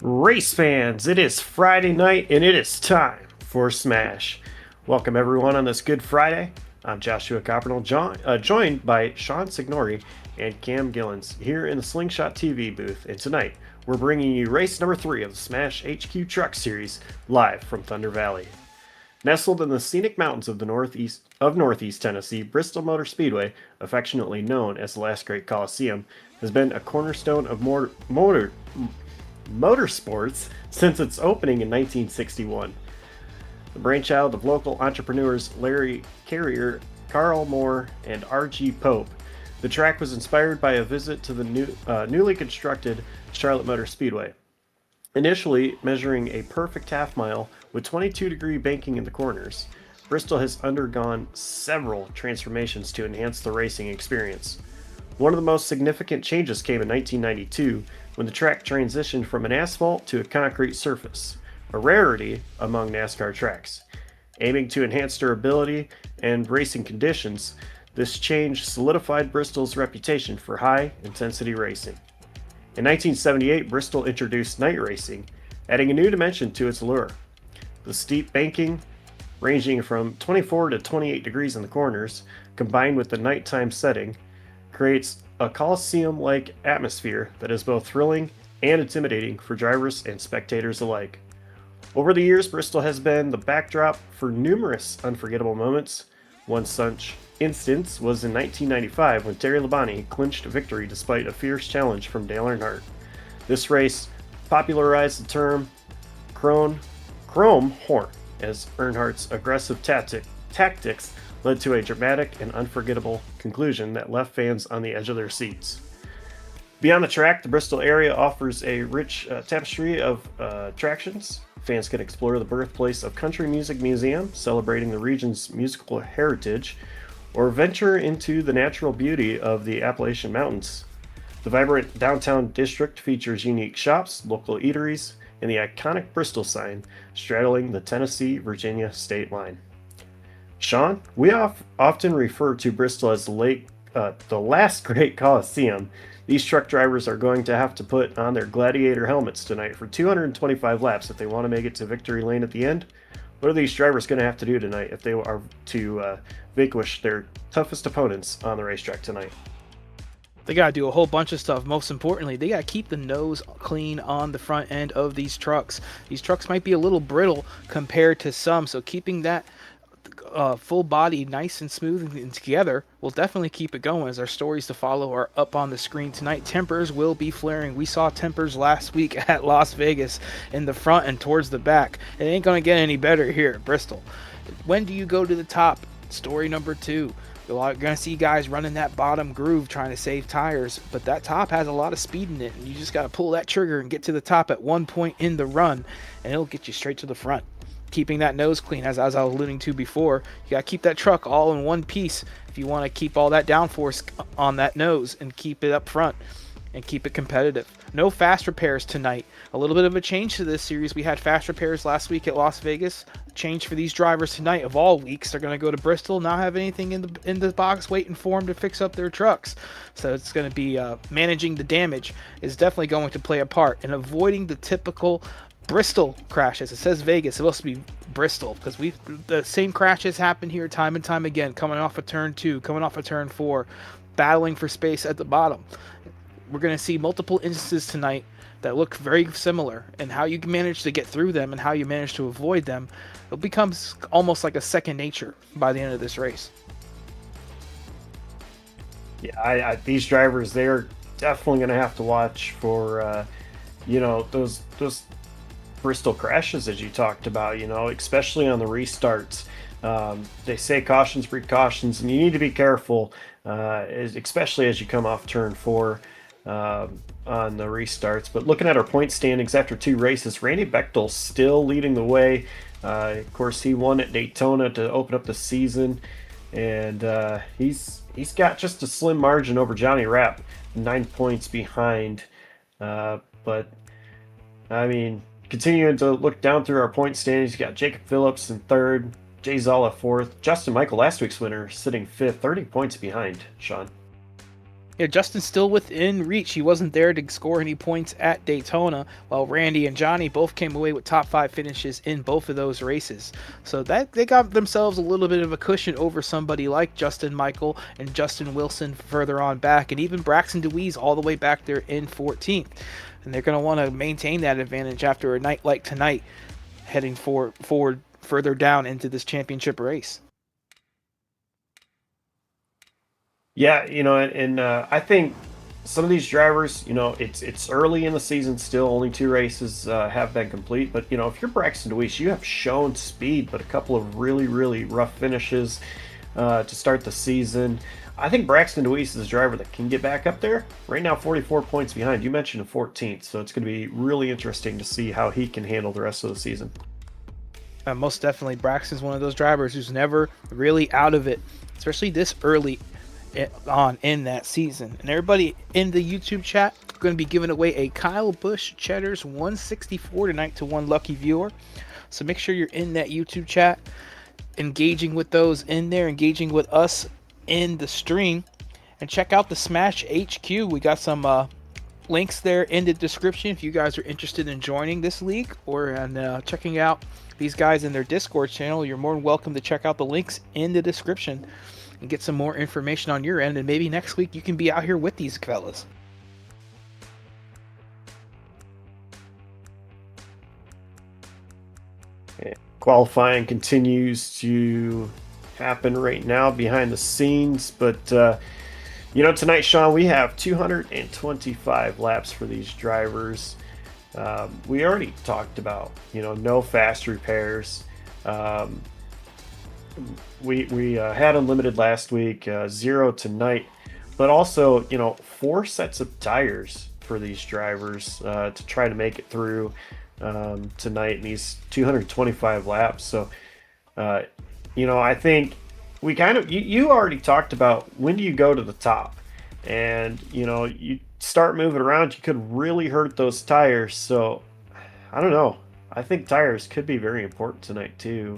Race fans, it is Friday night and it is time for Smash. Welcome everyone on this Good Friday. I'm Joshua Coppernell, joined by Sean Signori and Cam Gillens here in the Slingshot TV booth. And tonight we're bringing you race number 3 of the Smash HQ Truck Series live from Thunder Valley. Nestled in the scenic mountains of the Northeast Tennessee, Bristol Motor Speedway, affectionately known as the Last Great Colosseum, has been a cornerstone of motorsports since its opening in 1961. The brainchild of local entrepreneurs Larry Carrier, Carl Moore, and R.G. Pope, the track was inspired by a visit to the newly constructed Charlotte Motor Speedway. Initially measuring a perfect half mile with 22-degree banking in the corners, Bristol has undergone several transformations to enhance the racing experience. One of the most significant changes came in 1992 when the track transitioned from an asphalt to a concrete surface, a rarity among NASCAR tracks. Aiming to enhance durability and racing conditions, this change solidified Bristol's reputation for high-intensity racing. In 1978, Bristol introduced night racing, adding a new dimension to its allure. The steep banking, ranging from 24 to 28 degrees in the corners, combined with the nighttime setting, creates a Colosseum-like atmosphere that is both thrilling and intimidating for drivers and spectators alike. Over the years, Bristol has been the backdrop for numerous unforgettable moments. One such instance was in 1995 when Terry Labonte clinched victory despite a fierce challenge from Dale Earnhardt. This race popularized the term chrome horn, as Earnhardt's aggressive tactics led to a dramatic and unforgettable conclusion that left fans on the edge of their seats. Beyond the track, the Bristol area offers a rich tapestry of attractions. Fans can explore the birthplace of Country Music Museum, celebrating the region's musical heritage, or venture into the natural beauty of the Appalachian Mountains. The vibrant downtown district features unique shops, local eateries, and the iconic Bristol sign straddling the Tennessee-Virginia state line. Sean, we often refer to Bristol as the last great Colosseum. These truck drivers are going to have to put on their gladiator helmets tonight for 225 laps if they want to make it to victory lane at the end. What are these drivers going to have to do tonight if they are to vanquish their toughest opponents on the racetrack tonight? They got to do a whole bunch of stuff. Most importantly, they got to keep the nose clean on the front end of these trucks. These trucks might be a little brittle compared to some, so keeping that full body nice and smooth and together will definitely keep it going, as our stories to follow are up on the screen tonight. Tempers will be flaring. We saw tempers last week at Las Vegas in the front and towards the back. It ain't going to get any better here at Bristol. When do you go to the top? Story number 2. You're going to see guys running that bottom groove trying to save tires, but that top has a lot of speed in it, and you just got to pull that trigger and get to the top at one point in the run, and it'll get you straight to the front. Keeping that nose clean, as I was alluding to before, you got to keep that truck all in one piece if you want to keep all that downforce on that nose and keep it up front and keep it competitive. No fast repairs tonight. A little bit of a change to this series. We had fast repairs last week at Las Vegas. Change for these drivers tonight of all weeks. They're going to go to Bristol, not have anything in the box waiting for them to fix up their trucks. So it's going to be managing the damage is definitely going to play a part in avoiding the typical Bristol crashes. It says Vegas, it's supposed to be Bristol, because the same crashes happen here time and time again, coming off of turn 2, coming off of turn 4, battling for space at the bottom. We're going to see multiple instances tonight that look very similar, and how you manage to get through them and how you manage to avoid them, it becomes almost like a second nature by the end of this race. Yeah, these drivers, they're definitely going to have to watch for, those Bristol crashes, as you talked about, especially on the restarts. They say cautions breed cautions, and you need to be careful, especially as you come off turn 4 on the restarts. But looking at our point standings after 2 races, Randy Bechel still leading the way. Of course, he won at Daytona to open up the season, and he's got just a slim margin over Johnny Rapp, 9 points behind. But I mean, continuing to look down through our point standings, you got Jacob Phillips in 3rd, Jay Zala 4th, Justin Michael, last week's winner, sitting 5th, 30 points behind, Sean. Yeah, Justin's still within reach. He wasn't there to score any points at Daytona, while Randy and Johnny both came away with top five finishes in both of those races. So that they got themselves a little bit of a cushion over somebody like Justin Michael and Justin Wilson further on back, and even Braxton DeWeese all the way back there in 14th. And they're going to want to maintain that advantage after a night like tonight, heading forward further down into this championship race. Yeah, I think some of these drivers, it's early in the season still. Only two races have been complete, but if you're Braxton DeWeese, you have shown speed, but a couple of really, really rough finishes to start the season. I think Braxton DeWeese is a driver that can get back up there. Right now, 44 points behind. You mentioned a 14th, so it's going to be really interesting to see how he can handle the rest of the season. Most definitely, Braxton's one of those drivers who's never really out of it, especially this early on in that season. And everybody in the YouTube chat, going to be giving away a Kyle Busch Cheddar's 164 tonight to one lucky viewer. So make sure you're in that YouTube chat, engaging with those in there, engaging with us in the stream, and check out the Smash HQ. We got some links there in the description if you guys are interested in joining this league or checking out these guys in their Discord channel. You're more than welcome to check out the links in the description and get some more information on your end, and maybe next week you can be out here with these fellas. Qualifying continues to happen right now behind the scenes, but tonight, Sean, we have 225 laps for these drivers. We already talked about no fast repairs. We had unlimited last week, 0 tonight, but also 4 sets of tires for these drivers to try to make it through tonight in these 225 laps. So I think we kind of you already talked about when do you go to the top, and you start moving around, you could really hurt those tires. So I don't know. I think tires could be very important tonight too.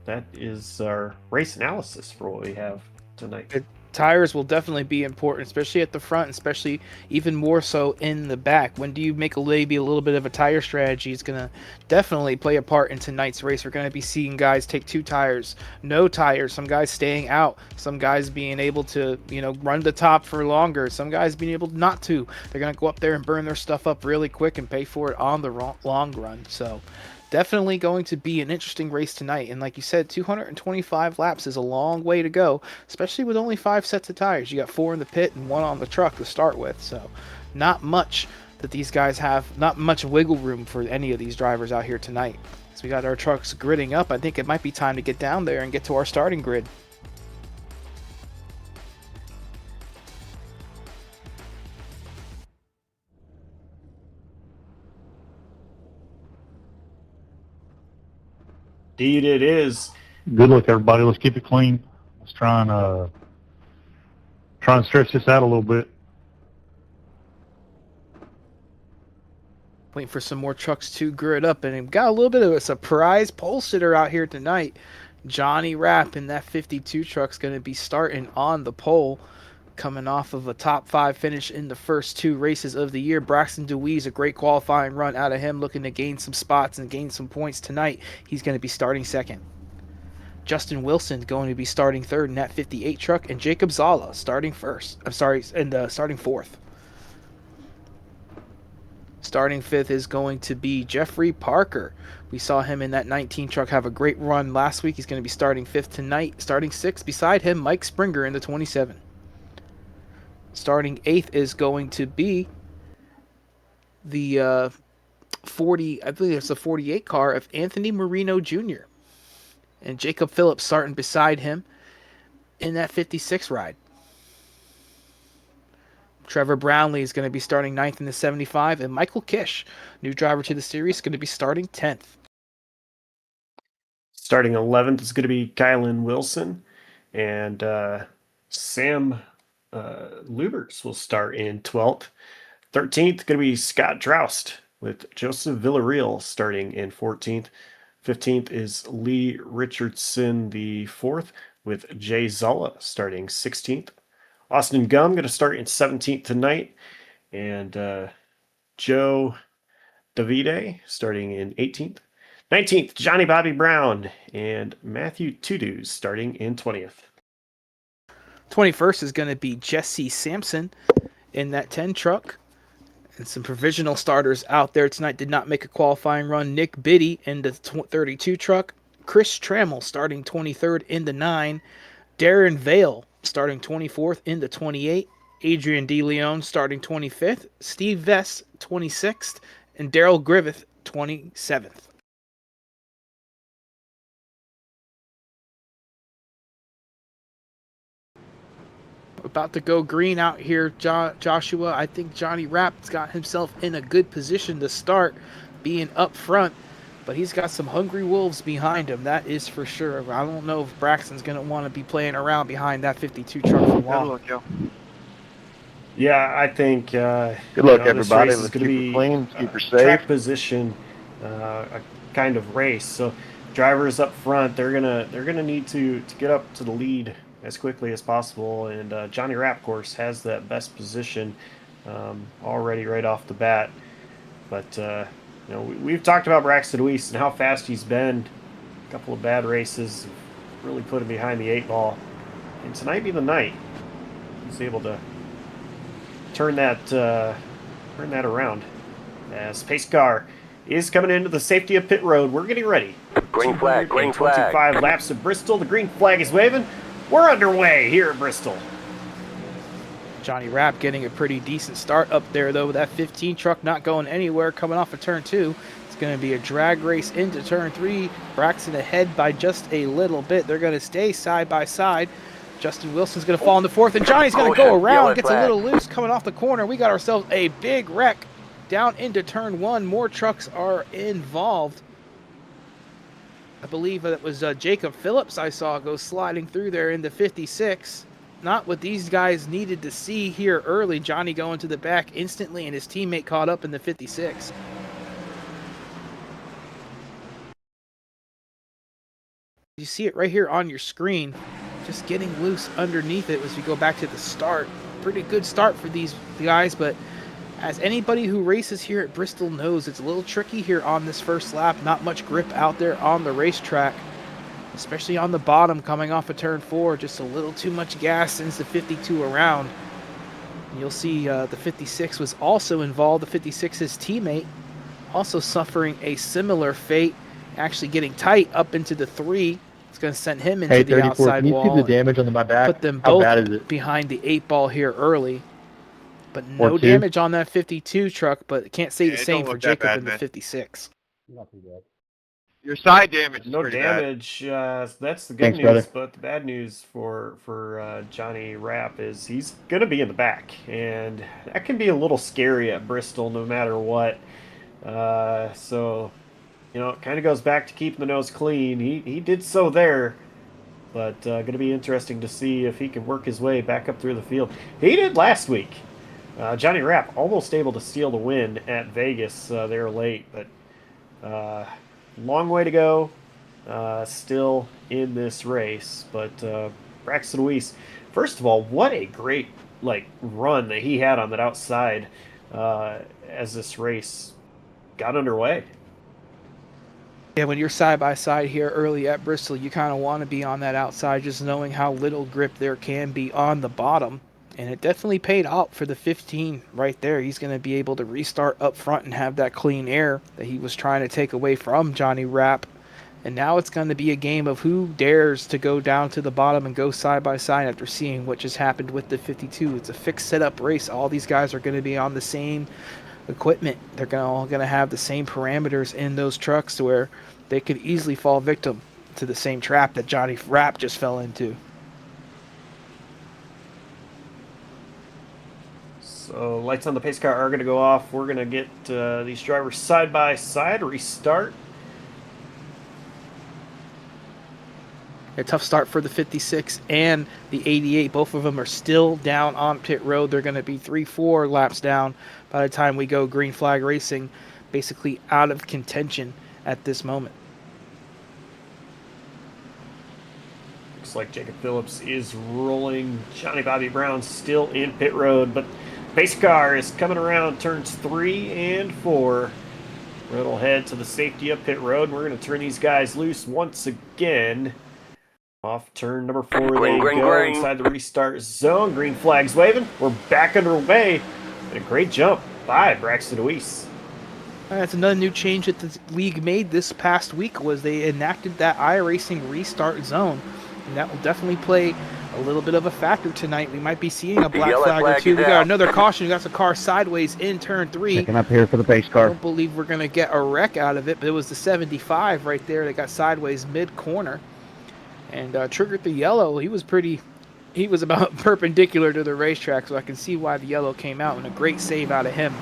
That is our race analysis for what we have tonight. Tires will definitely be important, especially at the front, especially even more so in the back. When do you make maybe a little bit of a tire strategy? It's going to definitely play a part in tonight's race. We're going to be seeing guys take 2 tires, no tires, some guys staying out, some guys being able to, run the top for longer, some guys being able not to. They're going to go up there and burn their stuff up really quick and pay for it on the long run. So definitely going to be an interesting race tonight. And like you said, 225 laps is a long way to go, especially with only 5 sets of tires. You got 4 in the pit and 1 on the truck to start with. So not much that these guys have, not much wiggle room for any of these drivers out here tonight. So we got our trucks gridding up. I think it might be time to get down there and get to our starting grid. Indeed, it is. Good luck, everybody. Let's keep it clean. Let's try and stretch this out a little bit. Waiting for some more trucks to grid up, and we've got a little bit of a surprise pole sitter out here tonight. Johnny Rapp in that 52 truck's going to be starting on the pole, coming off of a top 5 finish in the first 2 races of the year. Braxton DeWeese, a great qualifying run out of him, looking to gain some spots and gain some points tonight. He's going to be starting second. Justin Wilson going to be starting third in that 58 truck, and Jacob Zala starting fourth. Starting fifth is going to be Jeffrey Parker. We saw him in that 19 truck have a great run last week. He's going to be starting fifth tonight. Starting sixth beside him, Mike Springer in the 27. Starting eighth is going to be the 40, I believe it's the 48 car of Anthony Marino Jr. And Jacob Phillips starting beside him in that 56 ride. Trevor Brownlee is going to be starting ninth in the 75, and Michael Kish, new driver to the series, is going to be starting 10th. Starting 11th is going to be Kylan Wilson, and Sam Lubers will start in 12th. 13th going to be Scott Droust with Joseph Villarreal starting in 14th. 15th is Lee Richardson the 4th with Jay Zala starting 16th. Austin Gum going to start in 17th tonight, and Joe Davide starting in 18th. 19th, Johnny Bobby Brown and Matthew Tudus starting in 20th. 21st is going to be Jesse Sampson in that 10 truck. And some provisional starters out there tonight did not make a qualifying run. Nick Biddy in the 32 truck. Chris Trammell starting 23rd in the 9. Darren Vale starting 24th in the 28. Adrian DeLeon starting 25th. Steve Vess 26th. And Daryl Griffith 27th. About to go green out here, Joshua. I think Johnny Rapp's got himself in a good position to start, being up front, but he's got some hungry wolves behind him, that is for sure. I don't know if Braxton's going to want to be playing around behind that 52 truck for long. Good luck, Joe. Yeah, I think Good luck, everybody. This race is Let's going to keep be it clean, keep her safe. track position, a kind of race. So drivers up front, they're gonna need to get up to the lead as quickly as possible. And Johnny Rapp, of course, has that best position already right off the bat. But we've talked about Braxton Weiss and how fast he's been. A couple of bad races really put him behind the 8 ball. And tonight be the night. He's able to turn that around. As pace car is coming into the safety of pit road. We're getting ready. Green flag, green flag. 25 laps of Bristol. The green flag is waving. We're underway here at Bristol. Johnny Rapp getting a pretty decent start up there, though, with that 15 truck not going anywhere coming off of turn 2. It's going to be a drag race into turn 3. Braxton ahead by just a little bit. They're going to stay side by side. Justin Wilson's going to fall in the 4th, and Johnny's going to go around, gets a little loose coming off the corner. We got ourselves a big wreck down into turn 1. More trucks are involved. I believe that was Jacob Phillips I saw go sliding through there in the 56. Not what these guys needed to see here early. Johnny going to the back instantly, and his teammate caught up in the 56. You see it right here on your screen. Just getting loose underneath it as we go back to the start. Pretty good start for these guys, but as anybody who races here at Bristol knows, it's a little tricky here on this first lap. Not much grip out there on the racetrack, especially on the bottom coming off of turn 4. Just a little too much gas sends the 52 around. And you'll see the 56 was also involved. The 56's teammate also suffering a similar fate, actually getting tight up into the 3. It's going to send him into the outside wall. Can you see the damage on my back? Put them How both bad is it? behind the 8 ball here early. But no damage on that 52 truck, but can't say the same for Jacob in the 56. Your side damage is No pretty damage. That's the good Thanks, news. brother. But the bad news for Johnny Rapp is he's going to be in the back. And that can be a little scary at Bristol no matter what. So, it kind of goes back to keeping the nose clean. He did so there. But going to be interesting to see if he can work his way back up through the field. He did last week. Johnny Rapp almost able to steal the win at Vegas there late, but long way to go still in this race. But Braxton Weiss, first of all, what a great run that he had on that outside as this race got underway. Yeah, when you're side by side here early at Bristol, you kind of want to be on that outside, just knowing how little grip there can be on the bottom. And it definitely paid out for the 15 right there. He's going to be able to restart up front and have that clean air that he was trying to take away from Johnny Rapp. And now it's going to be a game of who dares to go down to the bottom and go side by side after seeing what just happened with the 52. It's a fixed setup race. All these guys are going to be on the same equipment. They're all going to have the same parameters in those trucks where they could easily fall victim to the same trap that Johnny Rapp just fell into. So lights on the pace car are going to go off. We're going to get these drivers side by side, restart. A tough start for the 56 and the 88. Both of them are still down on pit road. They're going to be 3-4 laps down by the time we go green flag racing, basically out of contention at this moment. Looks like Jacob Phillips is rolling. Johnny Bobby Brown still in pit road, but pace car is coming around turns 3 and 4. It'll head to the safety of pit road. We're going to turn these guys loose once again. Off turn number 4 they go inside the restart zone. Green flags waving. We're back underway. And a great jump by Braxton Weiss. That's another new change that the league made this past week, was they enacted that iRacing restart zone. And that will definitely play a little bit of a factor tonight. We might be seeing a black flag or two. We got another caution. We got some car sideways in turn 3. Checking up here for the pace car. I don't believe we're going to get a wreck out of it, but it was the 75 right there that got sideways mid-corner and triggered the yellow. He was about perpendicular to the racetrack, so I can see why the yellow came out, and a great save out of him.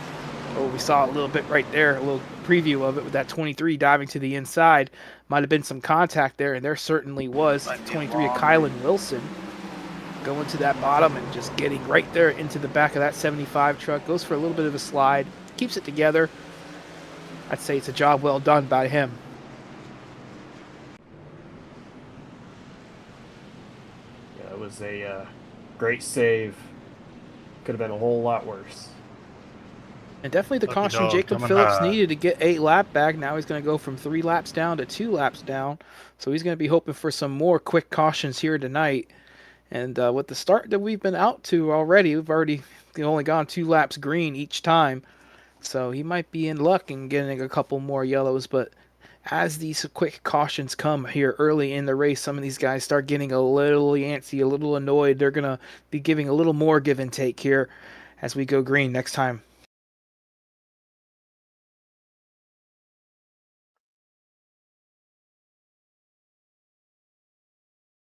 Oh, we saw a little bit right there, a little preview of it with that 23 diving to the inside. Might have been some contact there, and there certainly was. 23 of Kylan Wilson going to that bottom and just getting right there into the back of that 75 truck. Goes for a little bit of a slide, keeps it together. I'd say it's a job well done by him. Yeah, it was a great save. Could have been a whole lot worse. And definitely the Lucky caution dog Jacob coming Phillips high. needed to get 8 lap back. Now he's going to go from 3 laps down to 2 laps down. So he's going to be hoping for some more quick cautions here tonight. And with the start that we've been out to already, we've only gone 2 laps green each time. So he might be in luck in getting a couple more yellows. But as these quick cautions come here early in the race, some of these guys start getting a little antsy, a little annoyed. They're going to be giving a little more give and take here as we go green next time.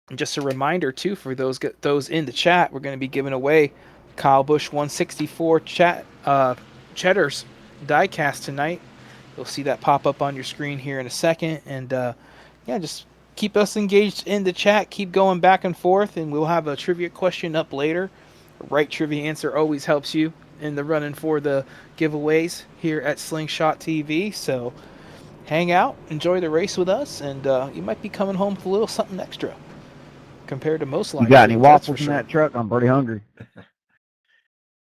And just a reminder, too, for those in the chat, we're going to be giving away Kyle Busch 164 Cheddar's diecast tonight. You'll see that pop up on your screen here in a second. And, yeah, just keep us engaged in the chat. Keep going back and forth, and we'll have a trivia question up later. The right trivia answer always helps you in the running for the giveaways here at Slingshot TV. So hang out, enjoy the race with us, and you might be coming home with a little something extra compared to most live You got any streams, that's for waffles in sure. that truck? I'm pretty hungry.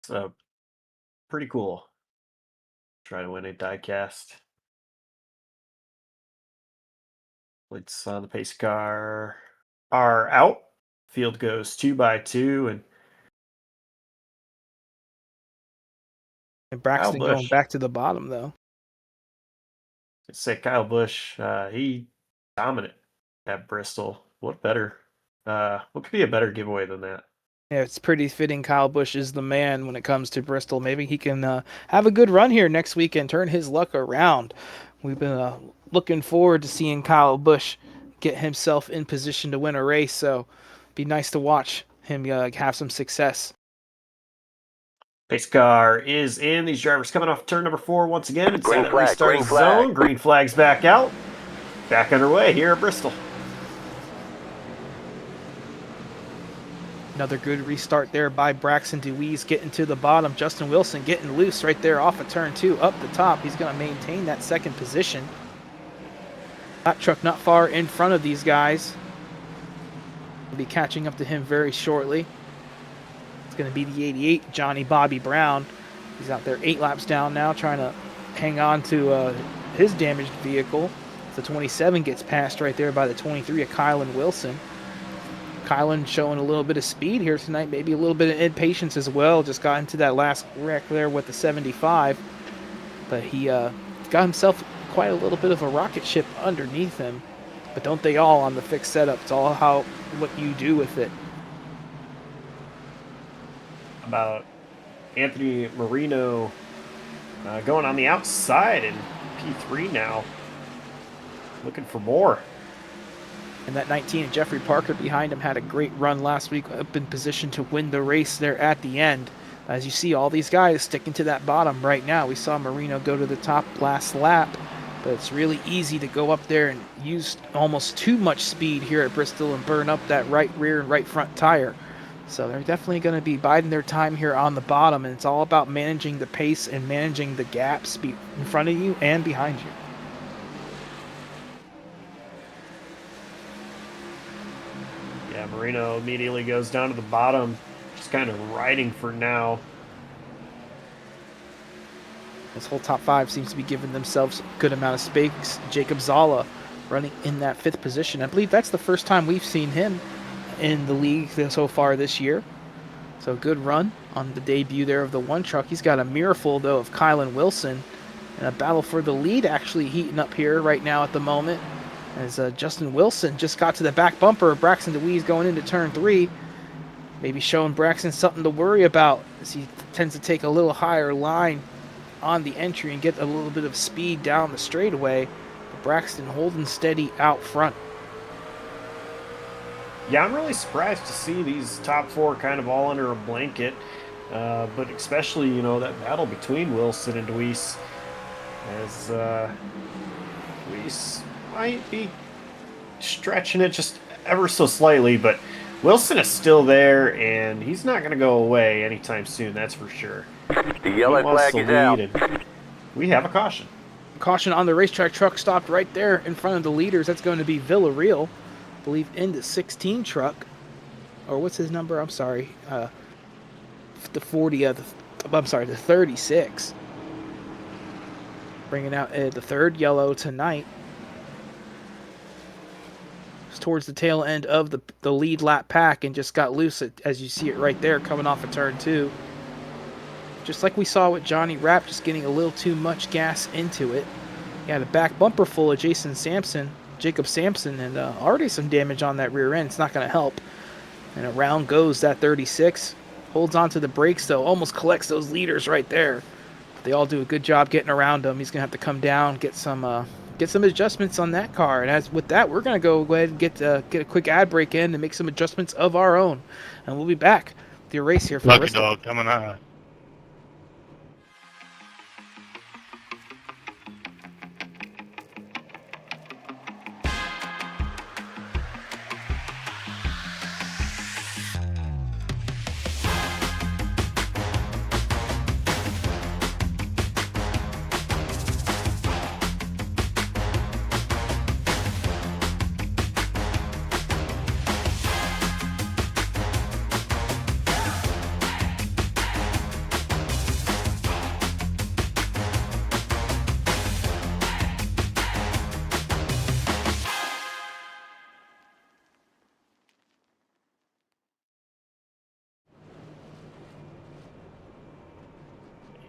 So, pretty cool. Try to win a diecast. Lights on the pace car are out. Field goes 2 by 2, And Braxton Kyle going Busch. back to the bottom, though. I'd say Kyle Busch, he dominant at Bristol. What could be a better giveaway than that? Yeah, it's pretty fitting Kyle Busch is the man when it comes to Bristol. Maybe he can have a good run here next week and turn his luck around. We've been looking forward to seeing Kyle Busch get himself in position to win a race, so it'd be nice to watch him have some success. Pace car is in. These drivers coming off turn number 4 once again. Inside the restart zone. Green flag's back out. Back underway here at Bristol. Another good restart there by Braxton DeWeese getting to the bottom. Justin Wilson getting loose right there off of turn 2 up the top. He's going to maintain that second position. That truck not far in front of these guys. We'll be catching up to him very shortly. It's going to be the 88, Johnny Bobby Brown. He's out there 8 laps down now, trying to hang on to his damaged vehicle. The 27 gets passed right there by the 23 of Kylan Wilson. Kylan showing a little bit of speed here tonight, maybe a little bit of impatience as well. Just got into that last wreck there with the 75. But he got himself quite a little bit of a rocket ship underneath him. But don't they all on the fixed setup? It's all what you do with it. About Anthony Marino going on the outside in P3 now. Looking for more. And that 19, Jeffrey Parker behind him, had a great run last week, up in position to win the race there at the end. As you see, all these guys sticking to that bottom right now. We saw Marino go to the top last lap, but it's really easy to go up there and use almost too much speed here at Bristol and burn up that right rear and right front tire. So they're definitely going to be biding their time here on the bottom, and it's all about managing the pace and managing the gaps in front of you and behind you. Yeah, Marino immediately goes down to the bottom, just kind of riding for now. This whole top 5 seems to be giving themselves a good amount of space. Jacob Zala running in that 5th position. I believe that's the first time we've seen him in the league so far this year. So good run on the debut there of the one truck. He's got a mirrorful, though, of Kylan Wilson. And a battle for the lead actually heating up here right now at the moment. As Justin Wilson just got to the back bumper. Braxton DeWeese going into turn 3. Maybe showing Braxton something to worry about, as he tends to take a little higher line on the entry and get a little bit of speed down the straightaway. But Braxton holding steady out front. Yeah, I'm really surprised to see these top 4 kind of all under a blanket. But especially, you know, that battle between Wilson and Deweese, as Deweese might be stretching it just ever so slightly, but Wilson is still there, and he's not going to go away anytime soon, that's for sure. The yellow flag is out. We have a caution. Caution on the racetrack truck stopped right there in front of the leaders. That's going to be Villarreal, I believe, in the 16 truck. Or what's his number? I'm sorry. The 36. Bringing out the 3rd yellow tonight. It's towards the tail end of the lead lap pack and just got loose, as you see it right there, coming off of turn 2. Just like we saw with Johnny Rapp, just getting a little too much gas into it. He had a back bumper full of Jacob Sampson, and already some damage on that rear end. It's not going to help. And around goes that 36. Holds on to the brakes, though. Almost collects those leaders right there. They all do a good job getting around him. He's going to have to come down, get some adjustments on that car. And as with that, we're going to go ahead and get a quick ad break in and make some adjustments of our own. And we'll be back with your race here for Lucky Bristol. dog coming on.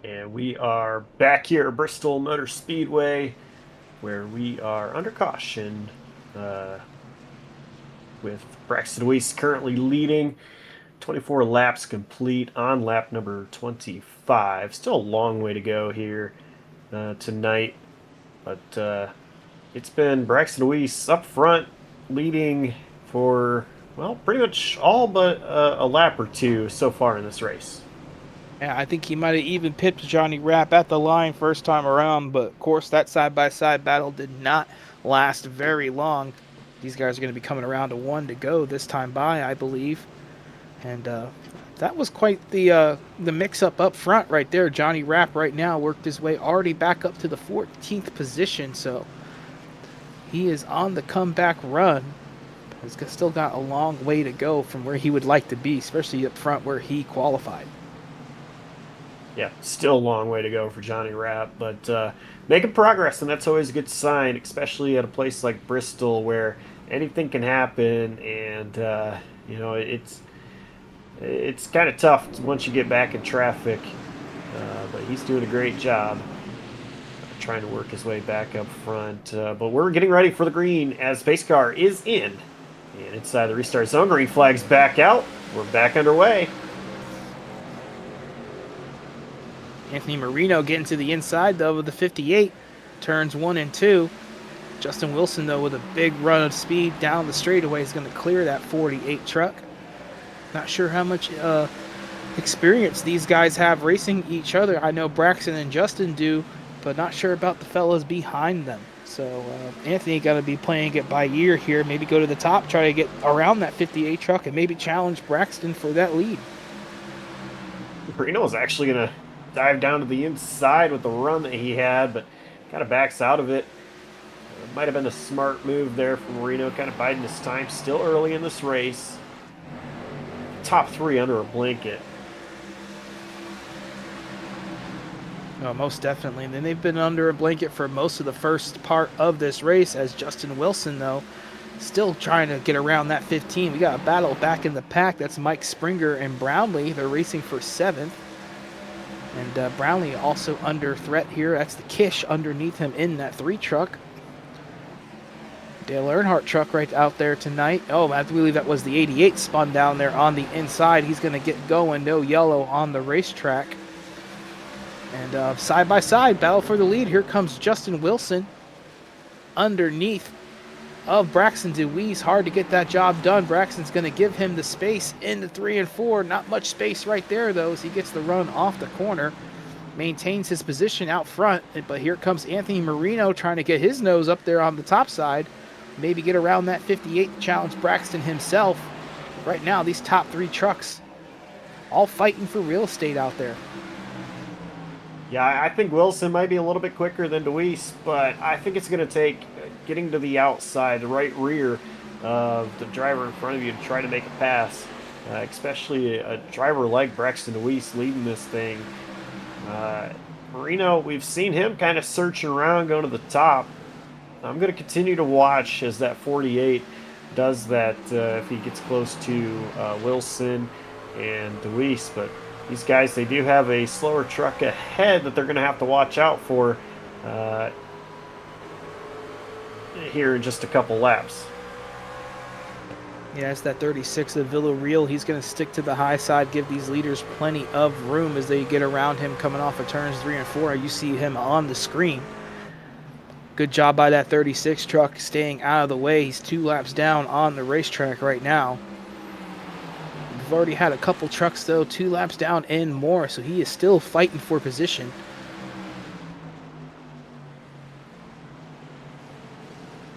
And we are back here at Bristol Motor Speedway, where we are under caution with Braxton Weiss currently leading. 24 laps complete on lap number 25. Still a long way to go here tonight, but it's been Braxton Weiss up front, leading for, well, pretty much all but a lap or two so far in this race. Yeah, I think he might have even pipped Johnny Rapp at the line first time around, but of course that side-by-side battle did not last very long. These guys are going to be coming around to 1 to go this time by, I believe. And that was quite the mix-up up front right there. Johnny Rapp right now worked his way already back up to the 14th position, so he is on the comeback run. He's still got a long way to go from where he would like to be, especially up front where he qualified. Yeah, still a long way to go for Johnny Rapp, but making progress, and that's always a good sign, especially at a place like Bristol where anything can happen, and you know, it's kind of tough once you get back in traffic, but he's doing a great job trying to work his way back up front. But we're getting ready for the green as pace car is in, and inside the restart zone, green flag's back out. We're back underway. Anthony Marino getting to the inside, though, with the 58, turns 1 and 2. Justin Wilson, though, with a big run of speed down the straightaway, is going to clear that 48 truck. Not sure how much experience these guys have racing each other. I know Braxton and Justin do, but not sure about the fellas behind them. So Anthony got to be playing it by ear here. Maybe go to the top, try to get around that 58 truck, and maybe challenge Braxton for that lead. Marino is actually going to dive down to the inside with the run that he had, but kind of backs out of it. Might have been a smart move there from Marino, kind of biding his time still early in this race. top 3 under a blanket. No, most definitely. And then they've been under a blanket for most of the first part of this race, as Justin Wilson, though, still trying to get around that 15. We got a battle back in the pack. That's Mike Springer and Brownlee. They're racing for 7th. And Brownlee also under threat here. That's the Kish underneath him in that 3 truck. Dale Earnhardt truck right out there tonight. Oh, I believe that was the 88 spun down there on the inside. He's going to get going. No yellow on the racetrack. And side by side, battle for the lead. Here comes Justin Wilson underneath of Braxton DeWeese. Hard to get that job done. Braxton's going to give him the space into 3 and 4. Not much space right there, though, as he gets the run off the corner. Maintains his position out front. But here comes Anthony Marino trying to get his nose up there on the top side. Maybe get around that 58 to challenge Braxton himself. Right now, these top 3 trucks all fighting for real estate out there. Yeah, I think Wilson might be a little bit quicker than DeWeese, but I think it's going to take getting to the outside, the right rear of the driver in front of you to try to make a pass, especially a driver like Braxton DeWeese leading this thing. Marino, we've seen him kind of searching around, going to the top. I'm going to continue to watch as that 48 does that if he gets close to Wilson and DeWeese, but these guys, they do have a slower truck ahead that they're going to have to watch out for here in just a couple laps. Yeah, it's that 36 of Villarreal. He's going to stick to the high side, give these leaders plenty of room as they get around him coming off of turns 3 and 4. You see him on the screen. Good job by that 36 truck staying out of the way. He's 2 laps down on the racetrack right now. We've already had a couple trucks, though, 2 laps down and more, so he is still fighting for position.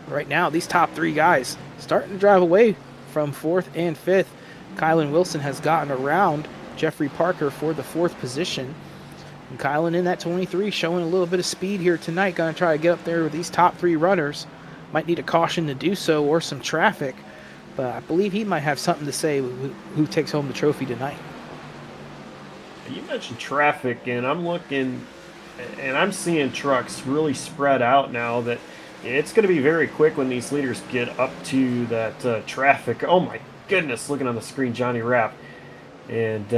Right now, these top 3 guys starting to drive away from 4th and 5th. Kylan Wilson has gotten around Jeffrey Parker for the 4th position. And Kylan in that 23 showing a little bit of speed here tonight. Going to try to get up there with these top 3 runners. Might need a caution to do so or some traffic. But I believe he might have something to say who takes home the trophy tonight. You mentioned traffic, and I'm looking, and I'm seeing trucks really spread out now that it's going to be very quick when these leaders get up to that traffic. Oh my goodness, looking on the screen, Johnny Rapp and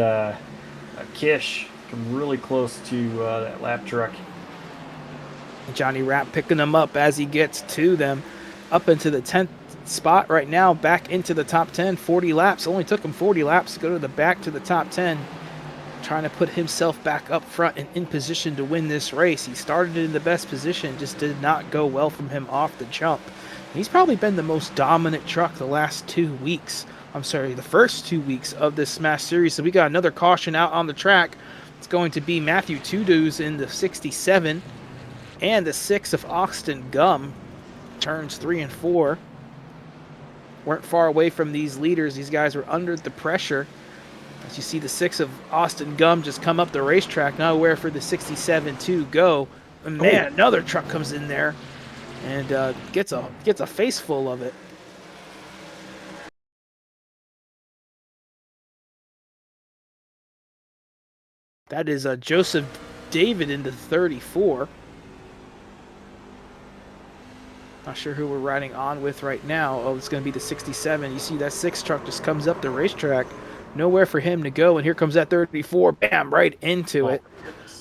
Kish come really close to that lap truck. Johnny Rapp picking them up as he gets to them. Up into the 10th spot right now, back into the top 10, 40 laps. Only took him 40 laps to go to the back to the top 10. Trying to put himself back up front and in position to win this race. He started in the best position, just did not go well from him off the jump. And he's probably been the most dominant truck the last 2 weeks. I'm sorry, the first 2 weeks of this Smash Series. So we got another caution out on the track. It's going to be Matthew Tudoos in the 67 and the 6 of Austin Gum. Turns 3 and 4. Weren't far away from these leaders. These guys were under the pressure. As you see the 6 of Austin Gum just come up the racetrack, nowhere for the 67 to go. And man, another truck comes in there and gets a face full of it. That is Joseph David in the 34. Not sure who we're riding on with right now. Oh, it's going to be the 67. You see that 6 truck just comes up the racetrack. Nowhere for him to go, and here comes that 34. Bam, right into it.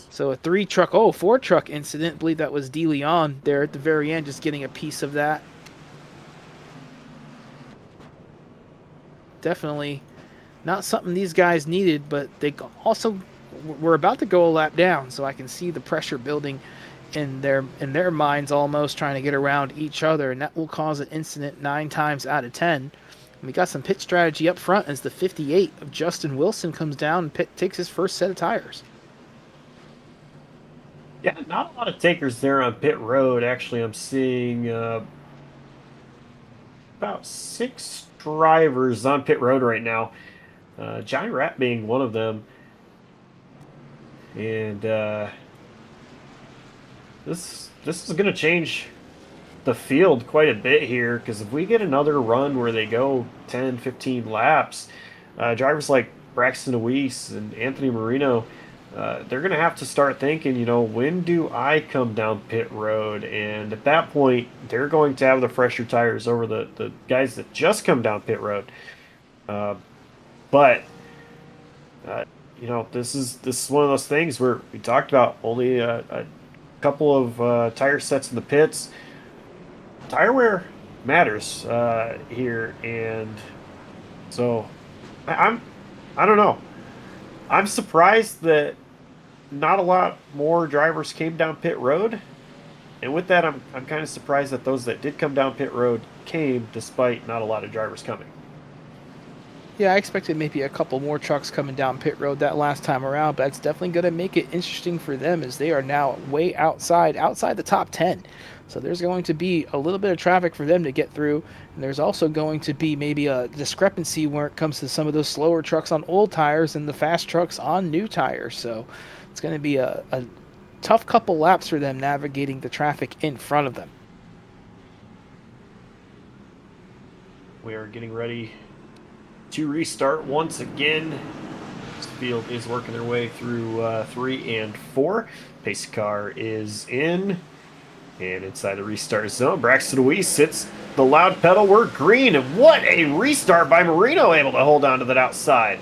So a 4 truck incident. I believe that was De Leon there at the very end, just getting a piece of that. Definitely not something these guys needed, but they also were about to go a lap down, so I can see the pressure building in their minds, almost trying to get around each other, and that will cause an incident 9 times out of 10. And we got some pit strategy up front as the 58 of Justin Wilson comes down and takes his first set of tires. Yeah, not a lot of takers there on pit road. Actually, I'm seeing about 6 drivers on pit road right now. Johnny Rapp being one of them. And this is going to change the field quite a bit here, because if we get another run where they go 10, 15 laps, drivers like Braxton Deweese and Anthony Marino, they're going to have to start thinking, when do I come down pit road? And at that point, they're going to have the fresher tires over the guys that just come down pit road. But this is one of those things where we talked about only a couple of tire sets in the pits. Tire wear matters here, and so I don't know. I'm surprised that not a lot more drivers came down pit road, and with that, I'm kind of surprised that those that did come down pit road came despite not a lot of drivers coming. Yeah, I expected maybe a couple more trucks coming down pit road that last time around, but it's definitely going to make it interesting for them as they are now way outside the top 10. So there's going to be a little bit of traffic for them to get through, and there's also going to be maybe a discrepancy when it comes to some of those slower trucks on old tires and the fast trucks on new tires. So it's going to be a tough couple laps for them navigating the traffic in front of them. We are getting ready to restart once again. This field is working their way through 3 and 4. Pace car is in, and inside the restart zone, Braxton Deweese hits the loud pedal. We're green, and what a restart by Marino, able to hold on to that outside.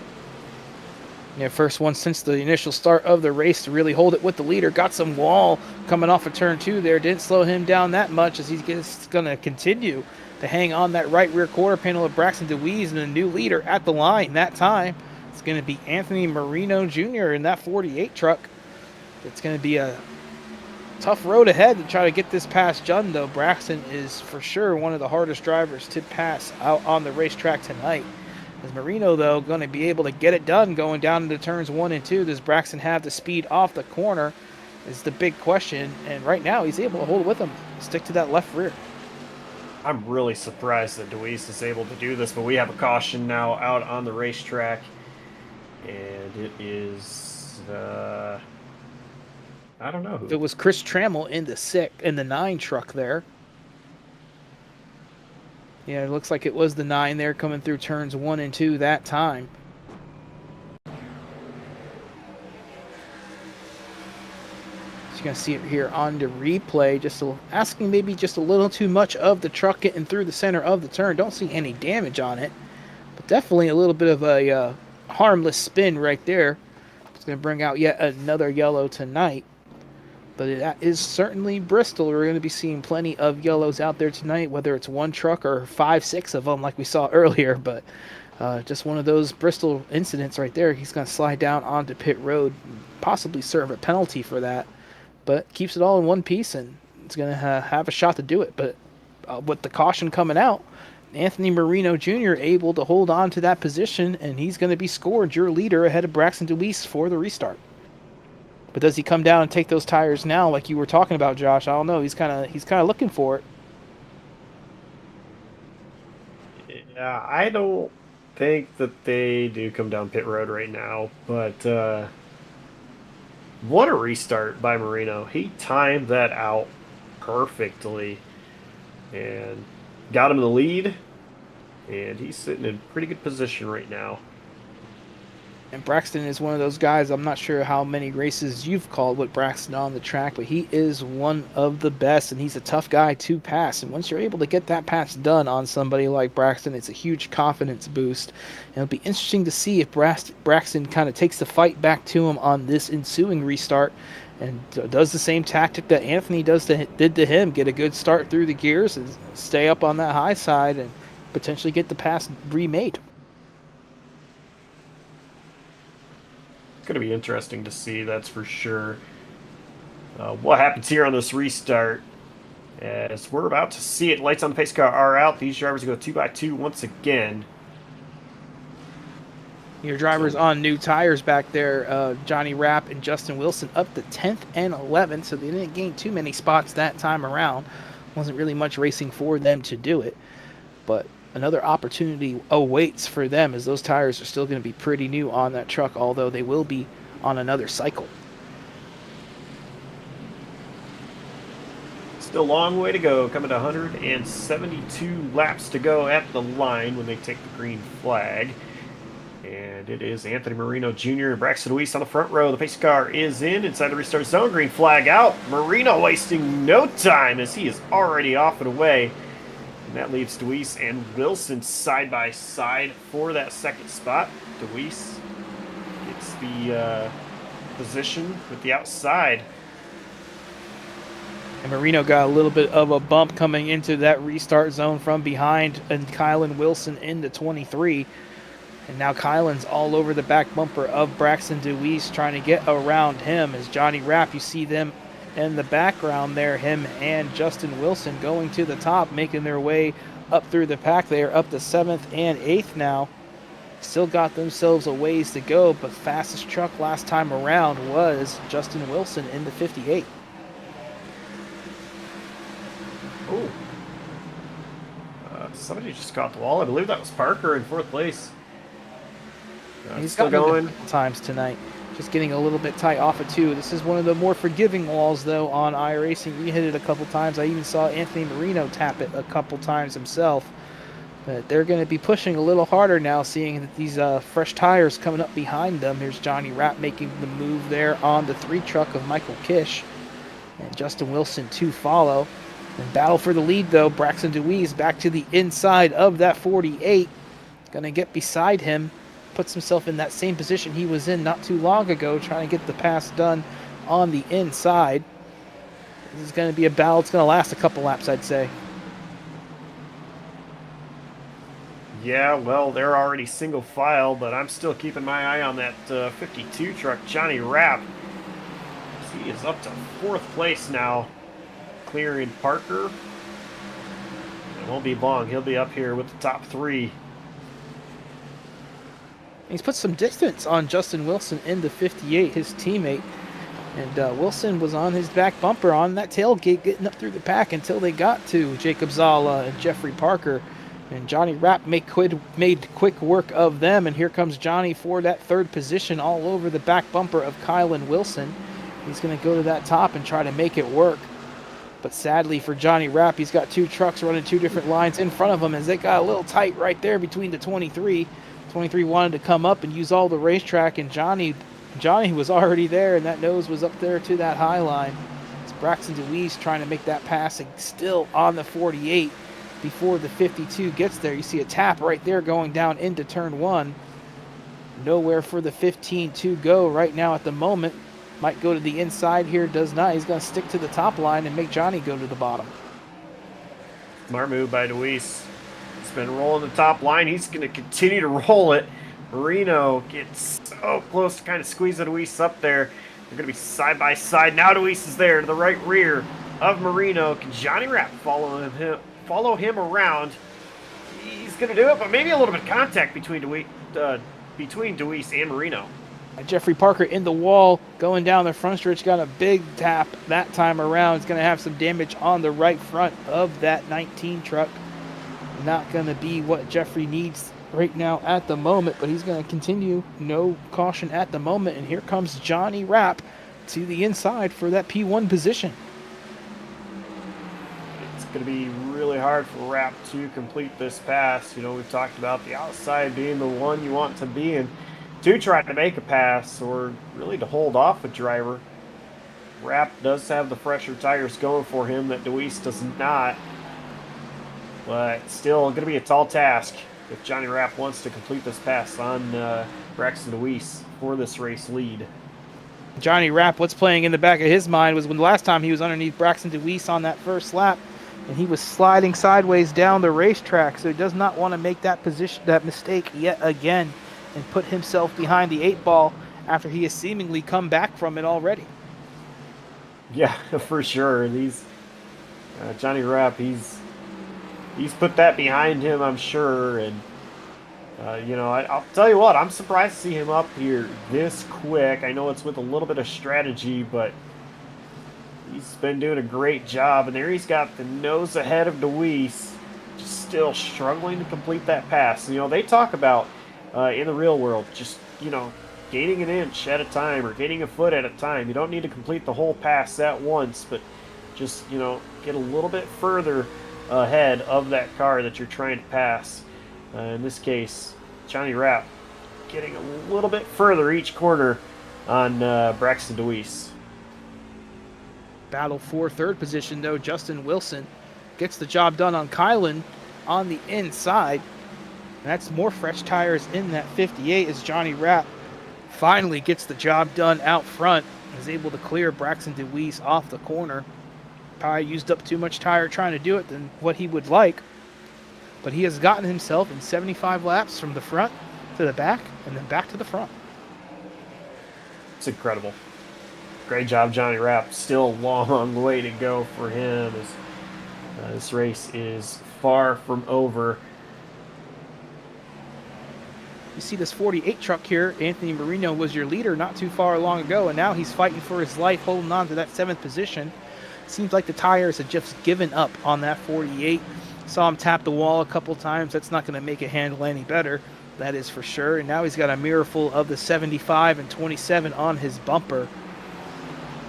Yeah, first one since the initial start of the race to really hold it with the leader. Got some wall coming off of turn 2 there. Didn't slow him down that much as he's going to continue to hang on that right rear quarter panel of Braxton Deweese, and a new leader at the line that time. It's going to be Anthony Marino Jr. in that 48 truck. It's going to be a tough road ahead to try to get this past John, though. Braxton is for sure one of the hardest drivers to pass out on the racetrack tonight. As Marino, though, going to be able to get it done going down into turns 1 and 2. Does Braxton have the speed off the corner is the big question, and right now he's able to hold it with him, stick to that left rear. I'm really surprised that Deweese is able to do this, but we have a caution now out on the racetrack, and it is I don't know who. It was Chris Trammell in the 9 truck there. Yeah, it looks like it was the 9 there coming through turns 1 and 2 that time. You're going to see it here on the replay, asking maybe just a little too much of the truck getting through the center of the turn. Don't see any damage on it, but definitely a little bit of a harmless spin right there. It's going to bring out yet another yellow tonight, but that is certainly Bristol. We're going to be seeing plenty of yellows out there tonight, whether it's one truck or 5, 6 of them like we saw earlier, but just one of those Bristol incidents right there. He's going to slide down onto pit road, possibly serve a penalty for that. But keeps it all in one piece, and it's going to have a shot to do it. But with the caution coming out, Anthony Marino Jr. able to hold on to that position, and he's going to be scored your leader ahead of Braxton Deweese for the restart. But does he come down and take those tires now, like you were talking about, Josh? I don't know. He's kind of looking for it. Yeah, I don't think that they do come down pit road right now, but what a restart by Marino. He timed that out perfectly and got him the lead, and he's sitting in pretty good position right now. And Braxton is one of those guys, I'm not sure how many races you've called with Braxton on the track, but he is one of the best, and he's a tough guy to pass. And once you're able to get that pass done on somebody like Braxton, it's a huge confidence boost. And it'll be interesting to see if Braxton kind of takes the fight back to him on this ensuing restart and does the same tactic that Anthony did to him, get a good start through the gears and stay up on that high side and potentially get the pass remade. Going to be interesting to see, that's for sure. What happens here on this restart, as we're about to see it. Lights on the pace car are out. These drivers go 2x2 once again. Your drivers on new tires back there, Johnny Rapp and Justin Wilson, up to 10th and 11th, so they didn't gain too many spots that time around. Wasn't really much racing for them to do it, but another opportunity awaits for them, as those tires are still going to be pretty new on that truck, although they will be on another cycle. Still a long way to go, coming to 172 laps to go at the line when they take the green flag. And it is Anthony Marino Jr. and Braxton Weiss on the front row. The pace car is inside the restart zone. Green flag out. Marino wasting no time as he is already off and away. And that leaves DeWeese and Wilson side by side for that second spot. DeWeese gets the position with the outside. And Marino got a little bit of a bump coming into that restart zone from behind, and Kylan Wilson into 23. And now Kylan's all over the back bumper of Braxton DeWeese trying to get around him. As Johnny Rapp, you see them in the background there, him and Justin Wilson going to the top, making their way up through the pack. They are up to 7th and 8th now. Still got themselves a ways to go, but fastest truck last time around was Justin Wilson in the 58. Oh, somebody just caught the wall. I believe that was Parker in 4th place. He's still going going. times tonight. Just getting a little bit tight off of 2. This is one of the more forgiving walls, though, on iRacing. We hit it a couple times. I even saw Anthony Marino tap it a couple times himself. But they're going to be pushing a little harder now, seeing that these fresh tires coming up behind them. Here's Johnny Rapp making the move there on the 3 truck of Michael Kish. And Justin Wilson to follow. And battle for the lead, though. Braxton DeWeese back to the inside of that 48. Going to get beside him. Puts himself in that same position he was in not too long ago, trying to get the pass done on the inside. This is going to be a battle. It's going to last a couple laps, I'd say. Yeah, well, they're already single file, but I'm still keeping my eye on that 52 truck, Johnny Rapp. He is up to 4th place now, clearing Parker. It won't be long. He'll be up here with the top 3. He's put some distance on Justin Wilson in the 58, his teammate. And Wilson was on his back bumper on that tailgate getting up through the pack until they got to Jacob Zala and Jeffrey Parker. And Johnny Rapp made quick work of them. And here comes Johnny for that 3rd position all over the back bumper of Kylan Wilson. He's going to go to that top and try to make it work. But sadly for Johnny Rapp, he's got 2 trucks running 2 different lines in front of him as they got a little tight right there between the 23. 23 wanted to come up and use all the racetrack, and Johnny was already there, and that nose was up there to that high line. It's Braxton DeWeese trying to make that passing still on the 48 before the 52 gets there. You see a tap right there going down into turn 1. Nowhere for the 15 to go right now at the moment. Might go to the inside here, does not. He's going to stick to the top line and make Johnny go to the bottom. Smart move by DeWeese. He's been rolling the top line. He's going to continue to roll it. Marino gets so close to kind of squeezing DeWeese up there. They're going to be side by side. Now DeWeese is there to the right rear of Marino. Can Johnny Rapp follow him around? He's going to do it, but maybe a little bit of contact between DeWeese and Marino. Jeffrey Parker in the wall going down the front stretch. Got a big tap that time around. It's going to have some damage on the right front of that 19 truck. Not going to be what Jeffrey needs right now at the moment, but he's going to continue. No caution at the moment. And here comes Johnny Rapp to the inside for that P1 position. It's going to be really hard for Rapp to complete this pass. You know, we've talked about the outside being the one you want to be in to try to make a pass or really to hold off a driver. Rapp does have the fresher tires going for him that DeWeese does not. But still going to be a tall task if Johnny Rapp wants to complete this pass on Braxton DeWeese for this race lead. Johnny Rapp, what's playing in the back of his mind was when the last time he was underneath Braxton DeWeese on that first lap, and he was sliding sideways down the racetrack, so he does not want to make that mistake yet again and put himself behind the 8 ball after he has seemingly come back from it already. Yeah, for sure. Johnny Rapp, he's put that behind him, I'm sure. And, I'll tell you what, I'm surprised to see him up here this quick. I know it's with a little bit of strategy, but he's been doing a great job. And there he's got the nose ahead of DeWeese, just still struggling to complete that pass. They talk about in the real world, just, gaining an inch at a time or gaining a foot at a time. You don't need to complete the whole pass at once, but just, get a little bit further ahead of that car that you're trying to pass. In this case, Johnny Rapp getting a little bit further each corner on Braxton DeWeese. Battle for third position, though. Justin Wilson gets the job done on Kylan on the inside. And that's more fresh tires in that 58 as Johnny Rapp finally gets the job done out front. Is able to clear Braxton DeWeese off the corner. Probably used up too much tire trying to do it than what he would like. But he has gotten himself in 75 laps from the front to the back and then back to the front. It's incredible. Great job, Johnny Rapp. Still a long way to go for him as this race is far from over. You see this 48 truck here. Anthony Marino was your leader not too far long ago, and now he's fighting for his life, holding on to that 7th position. Seems like the tires have just given up on that 48. Saw him tap the wall a couple times. That's not going to make it handle any better. That is for sure. And now he's got a mirror full of the 75 and 27 on his bumper.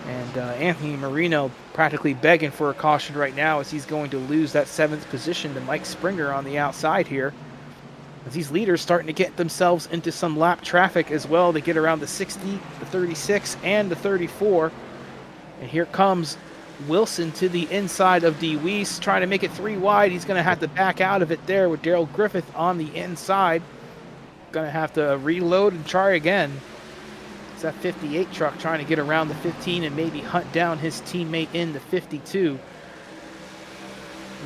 And Anthony Marino practically begging for a caution right now as he's going to lose that 7th position to Mike Springer on the outside here. As these leaders starting to get themselves into some lap traffic as well. They get around the 60, the 36, and the 34. And here comes Wilson to the inside of DeWeese, trying to make it 3 wide. He's going to have to back out of it there with Daryl Griffith on the inside. Going to have to reload and try again. It's that 58 truck trying to get around the 15 and maybe hunt down his teammate in the 52.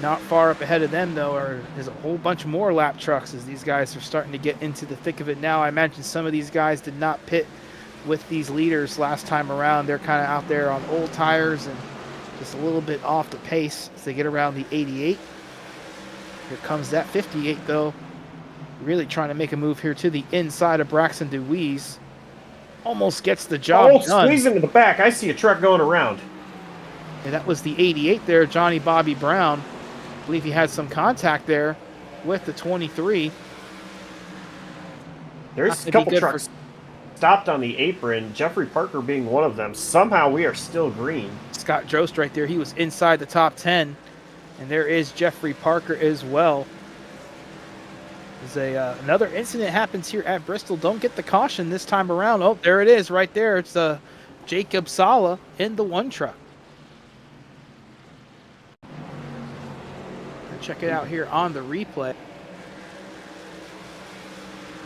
Not far up ahead of them, though, there's a whole bunch more lap trucks as these guys are starting to get into the thick of it now. I imagine some of these guys did not pit with these leaders last time around. They're kind of out there on old tires and just a little bit off the pace as they get around the 88. Here comes that 58, though. Really trying to make a move here to the inside of Braxton DeWeese. Almost gets the job done. Squeeze into the back. I see a truck going around. And that was the 88 there, Johnny Bobby Brown. I believe he had some contact there with the 23. There's a couple trucks stopped on the apron, Jeffrey Parker being one of them. Somehow we are still green. Scott Jost right there. He was inside the top 10. And there is Jeffrey Parker as well. Another incident happens here at Bristol. Don't get the caution this time around. Oh, there it is right there. It's Jacob Sala in the 1 truck. Check it out here on the replay.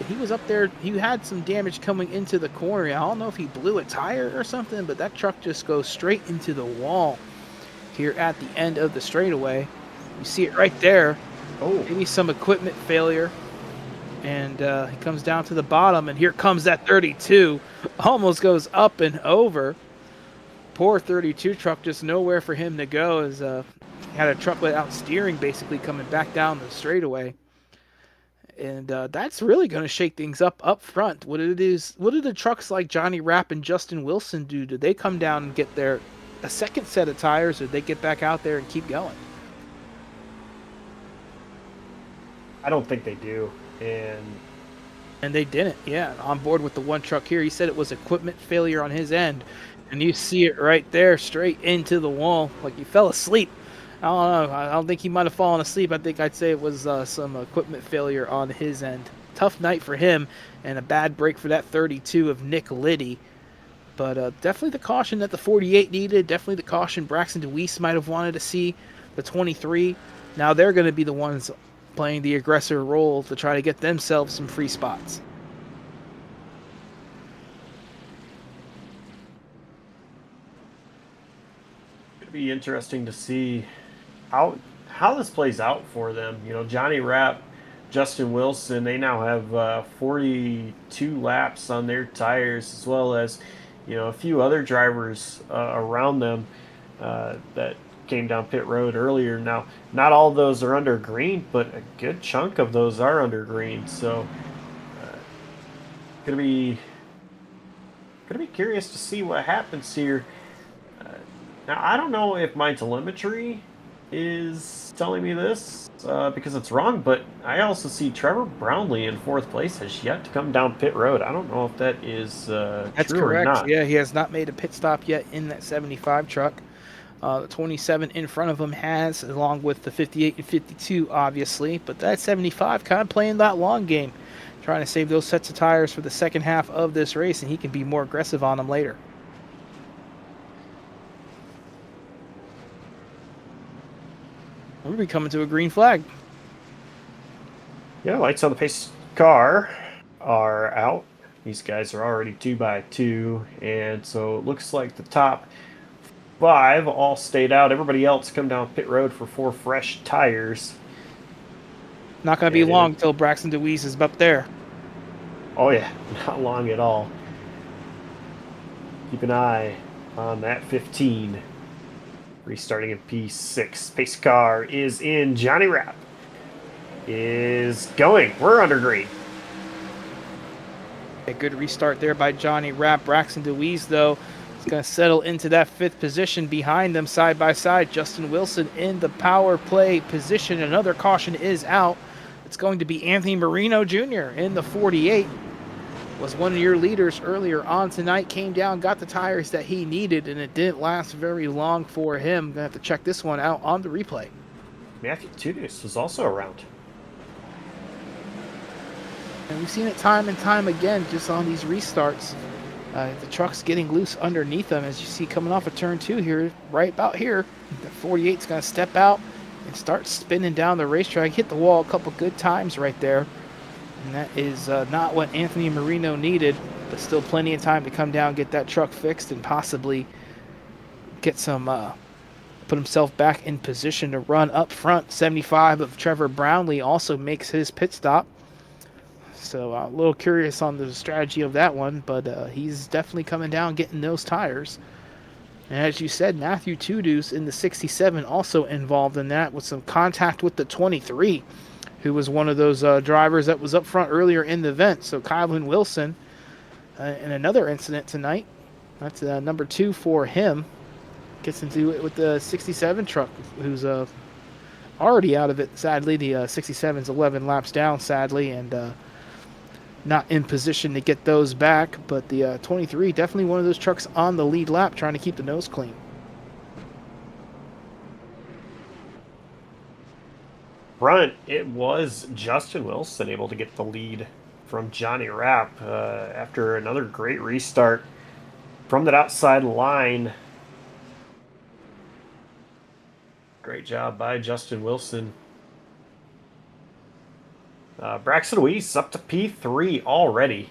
He was up there. He had some damage coming into the corner. I don't know if he blew a tire or something, but that truck just goes straight into the wall here at the end of the straightaway. You see it right there. Oh, maybe some equipment failure. And he comes down to the bottom, and here comes that 32. Almost goes up and over. Poor 32 truck, just nowhere for him to go as he had a truck without steering basically coming back down the straightaway. And that's really going to shake things up front. What do the trucks like Johnny Rapp and Justin Wilson do? Do they come down and get a second set of tires, or do they get back out there and keep going? I don't think they do. And they didn't. Yeah, on board with the 1 truck here. He said it was equipment failure on his end. And you see it right there, straight into the wall, like he fell asleep. I don't know. I don't think he might have fallen asleep. I think I'd say it was some equipment failure on his end. Tough night for him, and a bad break for that 32 of Nick Liddy. But definitely the caution that the 48 needed. Definitely the caution Braxton DeWeese might have wanted to see. The 23. Now they're going to be the ones playing the aggressor role to try to get themselves some free spots. It'd be interesting to see how this plays out for them. You know, Johnny Rapp, Justin Wilson, they now have 42 laps on their tires, as well as, you know, a few other drivers around them that came down pit road earlier. Now, not all of those are under green, but a good chunk of those are under green. So, gonna be curious to see what happens here. Now, I don't know if my telemetry is telling me this because it's wrong, but I also see Trevor Brownlee in 4th place has yet to come down pit road. I don't know if that is That's true correct. or not. Yeah, he has not made a pit stop yet in that 75 truck. The 27 in front of him has, along with the 58 and 52, obviously. But that 75 kind of playing that long game, trying to save those sets of tires for the second half of this race, and he can be more aggressive on them later. We'll be coming to a green flag. Yeah, lights on the pace car are out. These guys are already 2x2, and so it looks like the top 5 all stayed out. Everybody else come down pit road for 4 fresh tires. Not going to be long until Braxton DeWeese is up there. Oh yeah, not long at all. Keep an eye on that 15. Restarting in P6. Pace car is in. Johnny Rapp is going. We're under green. A good restart there by Johnny Rapp. Braxton DeWeese, though, is going to settle into that 5th position behind them side by side. Justin Wilson in the power play position. Another caution is out. It's going to be Anthony Marino Jr. in the 48. Was one of your leaders earlier on tonight. Came down, got the tires that he needed, and it didn't last very long for him. Going to have to check this one out on the replay. Matthew Tudis was also around. And we've seen it time and time again just on these restarts. The truck's getting loose underneath them, as you see coming off of turn 2 here, right about here. The 48's going to step out and start spinning down the racetrack. Hit the wall a couple good times right there. And that is not what Anthony Marino needed, but still plenty of time to come down, get that truck fixed, and possibly get some, put himself back in position to run up front. 75 of Trevor Brownlee also makes his pit stop. So a little curious on the strategy of that one, but he's definitely coming down, getting those tires. And as you said, Matthew Tudus in the 67 also involved in that with some contact with the 23, who was one of those drivers that was up front earlier in the event. So Kylan Wilson in another incident tonight. That's number 2 for him. Gets into it with the 67 truck, who's already out of it, sadly. The 67's 11 laps down, sadly, and not in position to get those back. But the 23, definitely one of those trucks on the lead lap, trying to keep the nose clean. Front, it was Justin Wilson able to get the lead from Johnny Rapp after another great restart from that outside line. Great job by Justin Wilson. Braxton Weiss up to P3 already.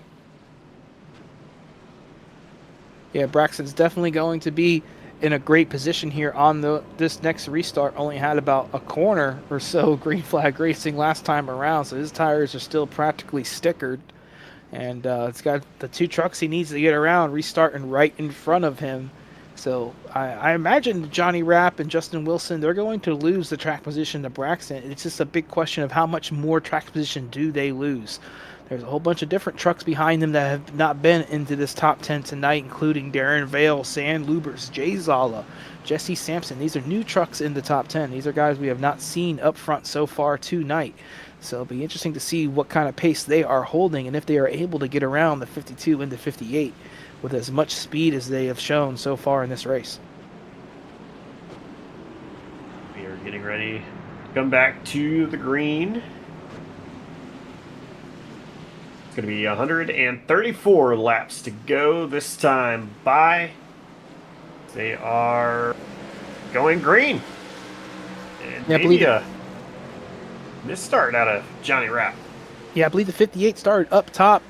Yeah, Braxton's definitely going to be in a great position here on this next restart. Only had about a corner or so green flag racing last time around, so his tires are still practically stickered. And it's got the 2 trucks he needs to get around restarting right in front of him. So I imagine Johnny Rapp and Justin Wilson, they're going to lose the track position to Braxton. It's just a big question of how much more track position do they lose. There's a whole bunch of different trucks behind them that have not been into this top 10 tonight, including Darren Vale, Sam Lubers, Jay Zala, Jesse Sampson. These are new trucks in the top 10. These are guys we have not seen up front so far tonight. So it'll be interesting to see what kind of pace they are holding and if they are able to get around the 52 and the 58 with as much speed as they have shown so far in this race. We are getting ready to come back to the green. It's going to be 134 laps to go this time by. They are going green. And yeah, maybe a misstart out of Johnny Rapp. Yeah, I believe the 58 started up top.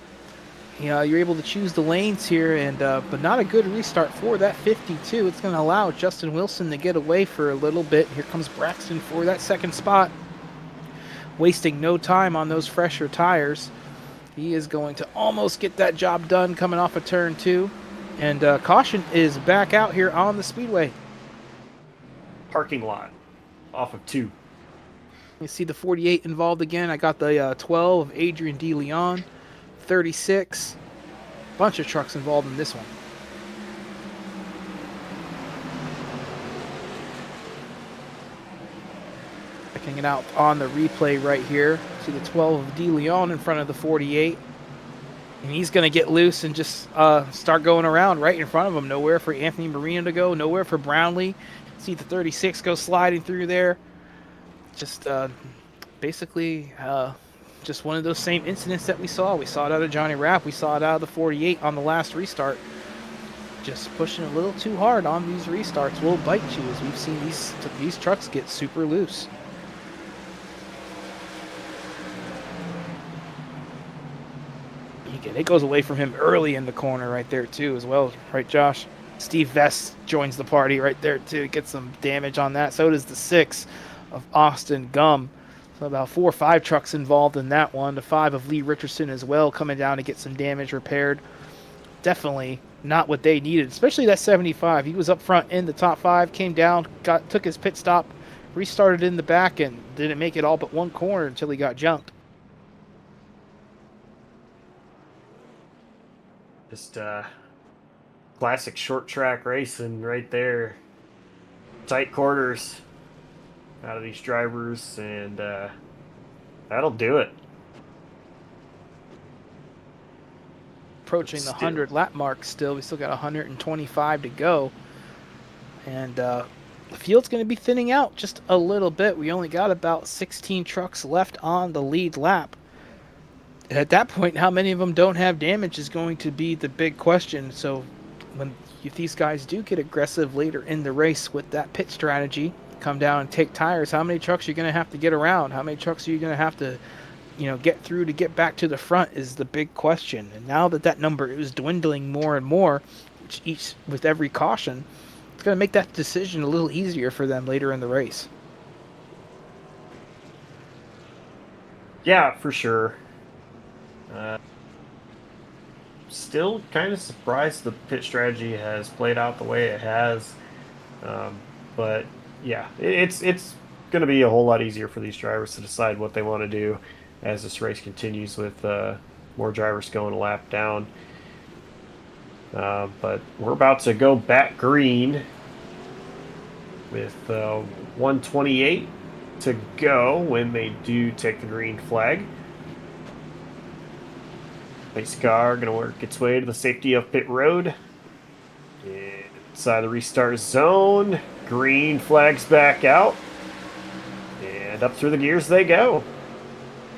You know, you're able to choose the lanes here, and but not a good restart for that 52. It's going to allow Justin Wilson to get away for a little bit. Here comes Braxton for that second spot, wasting no time on those fresher tires. He is going to almost get that job done coming off of turn 2. And caution is back out here on the speedway. Parking lot off of 2. You see the 48 involved again. I got the 12 of Adrian DeLeon. 36. Bunch of trucks involved in this one. Checking it out on the replay right here. See the 12 of DeLeon in front of the 48. And he's going to get loose and just start going around right in front of him. Nowhere for Anthony Marino to go. Nowhere for Brownlee. See the 36 go sliding through there. Just basically just one of those same incidents that we saw. We saw it out of Johnny Rapp. We saw it out of the 48 on the last restart. Just pushing a little too hard on these restarts will bite you, as we've seen these trucks get super loose. It goes away from him early in the corner right there too, as well, right, Josh? Steve Vest joins the party right there too. Gets some damage on that. So does the 6 of Austin Gum. So about 4 or 5 trucks involved in that one. The 5 of Lee Richardson as well, coming down to get some damage repaired. Definitely not what they needed, especially that 75. He was up front in the top 5, came down, took his pit stop, restarted in the back, and didn't make it all but one corner until he got jumped. Just classic short track racing right there. Tight quarters out of these drivers, and that'll do it. Approaching the 100 lap mark still. We still got 125 to go. And the field's going to be thinning out just a little bit. We only got about 16 trucks left on the lead lap. At that point, how many of them don't have damage is going to be the big question. So if these guys do get aggressive later in the race with that pit strategy, come down and take tires, how many trucks are you going to have to get around? How many trucks are you going to have to, get through to get back to the front is the big question. And now that number is dwindling more and more, with every caution, it's going to make that decision a little easier for them later in the race. Yeah, for sure. Still kind of surprised the pit strategy has played out the way it has. But yeah, it's going to be a whole lot easier for these drivers to decide what they want to do as this race continues with more drivers going a lap down. But we're about to go back green with 128 to go when they do take the green flag. Pace car going to work its way to the safety of pit road. Inside the restart zone. Green flags back out. And up through the gears they go.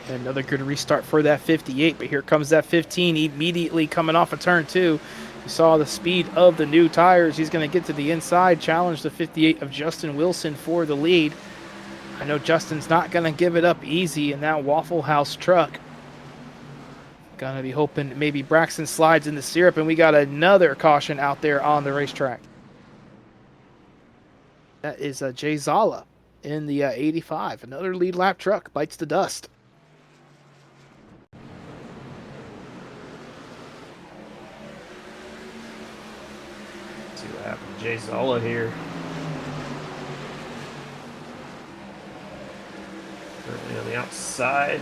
Another good restart for that 58, but here comes that 15 immediately coming off of turn 2. You saw the speed of the new tires. He's going to get to the inside, challenge the 58 of Justin Wilson for the lead. I know Justin's not going to give it up easy in that Waffle House truck. Gonna be hoping maybe Braxton slides in the syrup, and we got another caution out there on the racetrack. That is Jay Zala in the 85. Another lead lap truck bites the dust. Let's see what happened to Jay Zala here. Currently on the outside.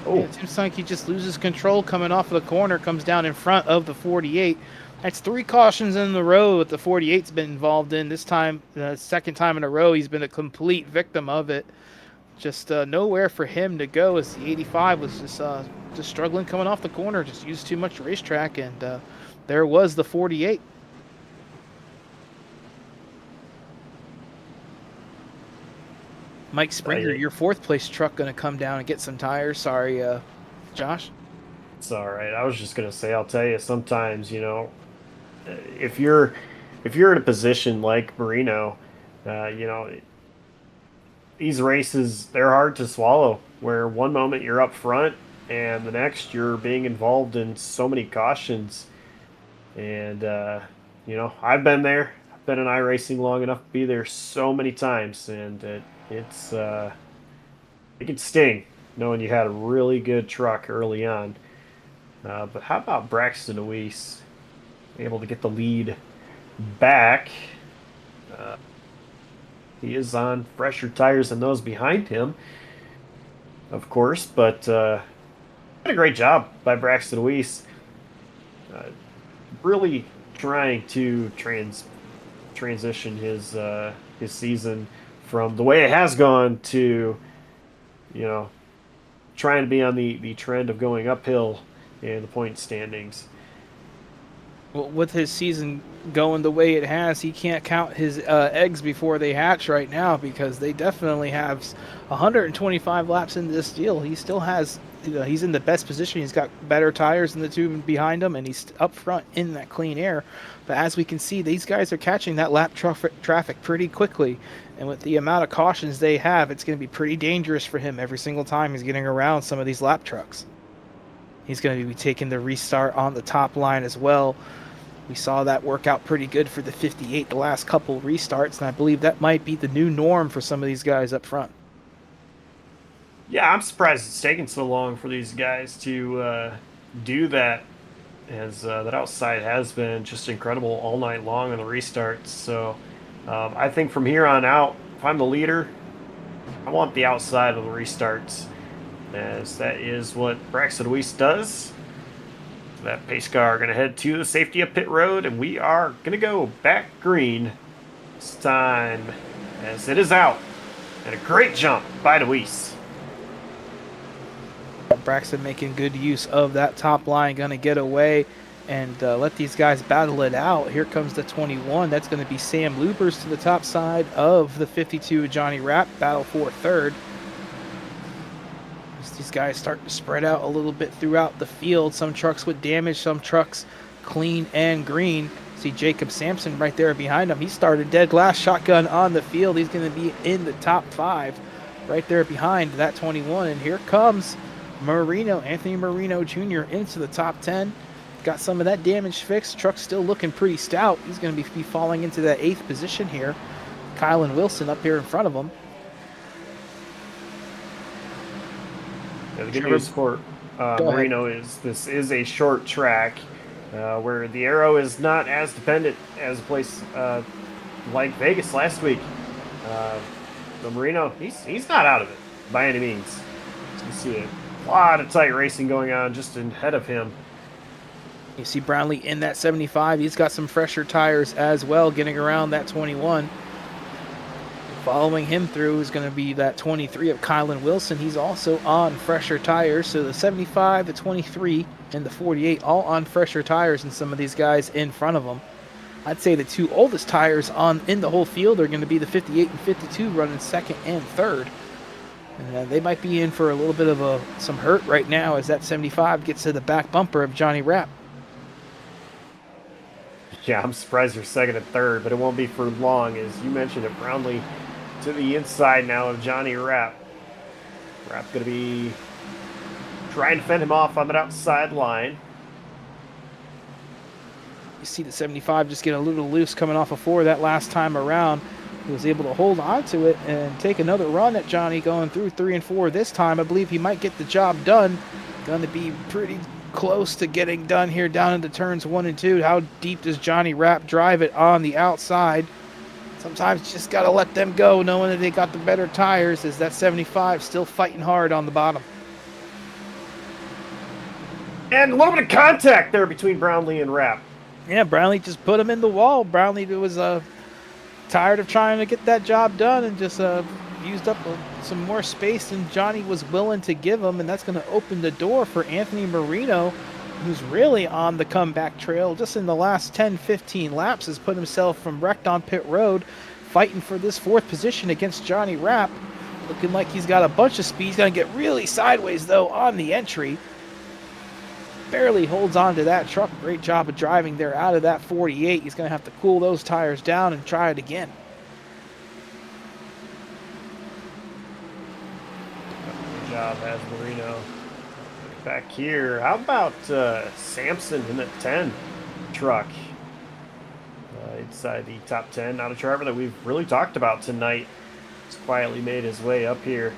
Oh. Yeah, it seems like he just loses control coming off of the corner, comes down in front of the 48. That's 3 cautions in a row that the 48's been involved in. This time, the second time in a row, he's been a complete victim of it. Just nowhere for him to go, as the 85 was just struggling coming off the corner, just used too much racetrack, and there was the 48. Mike Springer, your 4th place truck, going to come down and get some tires. Sorry, Josh. It's all right. I was just going to say, I'll tell you, sometimes, if you're in a position like Marino, these races, they're hard to swallow, where one moment you're up front and the next you're being involved in so many cautions. And, I've been there. I've been in iRacing long enough to be there so many times, and it can sting knowing you had a really good truck early on. But how about Braxton Deweese able to get the lead back? He is on fresher tires than those behind him, of course, but did a great job by Braxton Deweese. Really trying to transition his season from the way it has gone to, trying to be on the trend of going uphill in the point standings. Well, with his season going the way it has, he can't count his eggs before they hatch right now, because they definitely have 125 laps in this deal. He still has, he's in the best position. He's got better tires than the two behind him, and he's up front in that clean air. But as we can see, these guys are catching that lap traffic pretty quickly. And with the amount of cautions they have, it's going to be pretty dangerous for him every single time he's getting around some of these lap trucks. He's going to be taking the restart on the top line as well. We saw that work out pretty good for the 58 the last couple restarts, and I believe that might be the new norm for some of these guys up front. Yeah, I'm surprised it's taking so long for these guys to do that, as that outside has been just incredible all night long on the restarts. So I think from here on out, if I'm the leader, I want the outside of the restarts, as that is what Braxton Weiss does. That pace car going to head to the safety of pit road, and we are going to go back green this time, as it is out. And a great jump by DeWeese. Braxton making good use of that top line, going to get away and let these guys battle it out. Here comes the 21. That's going to be Sam Lubers to the top side of the 52, Johnny Rapp, battle for third. These guys start to spread out a little bit throughout the field. Some trucks with damage, some trucks clean and green. See Jacob Sampson right there behind him. He started dead last, shotgun on the field. He's going to be in the top 5 right there behind that 21. And here comes Marino, Anthony Marino Jr. into the top 10. Got some of that damage fixed. Truck's still looking pretty stout. He's going to be falling into that 8th position here. Kylan Wilson up here in front of him. Yeah, the good news for Marino is this is a short track where the aero is not as dependent as a place like Vegas last week. But Marino, he's not out of it by any means. You see a lot of tight racing going on just ahead of him. You see Brownlee in that 75. He's got some fresher tires as well, getting around that 21. Following him through is going to be that 23 of Kylan Wilson. He's also on fresher tires. So the 75, the 23, and the 48 all on fresher tires, and some of these guys in front of them. I'd say the 2 oldest tires in the whole field are going to be the 58 and 52, running second and third. And they might be in for a little bit of some hurt right now, as that 75 gets to the back bumper of Johnny Rapp. Yeah, I'm surprised they're second and third, but it won't be for long. As you mentioned it, Brownlee to the inside now of Johnny Rapp. Rapp's going to be trying to fend him off on that outside line. You see the 75 just get a little loose coming off of 4 that last time around. He was able to hold on to it and take another run at Johnny going through 3 and 4 this time. I believe he might get the job done. Going to be pretty close to getting done here down into turns 1 and 2. How deep does Johnny Rapp drive it on the outside? Sometimes you just got to let them go, knowing that they got the better tires, as that 75 still fighting hard on the bottom. And a little bit of contact there between Brownlee and Rapp. Yeah, Brownlee just put him in the wall. Brownlee was tired of trying to get that job done and just used up some more space than Johnny was willing to give him, and that's going to open the door for Anthony Marino, who's really on the comeback trail. Just in the last 10-15 laps has put himself from wrecked on pit road, fighting for this 4th position against Johnny Rapp. Looking like he's got a bunch of speed. He's going to get really sideways, though, on the entry. Barely holds on to that truck. Great job of driving there out of that 48. He's going to have to cool those tires down and try it again. Good job has Marino. Back here, how about Sampson in the 10 truck? Inside the top 10. Not a driver that we've really talked about tonight. He's quietly made his way up here.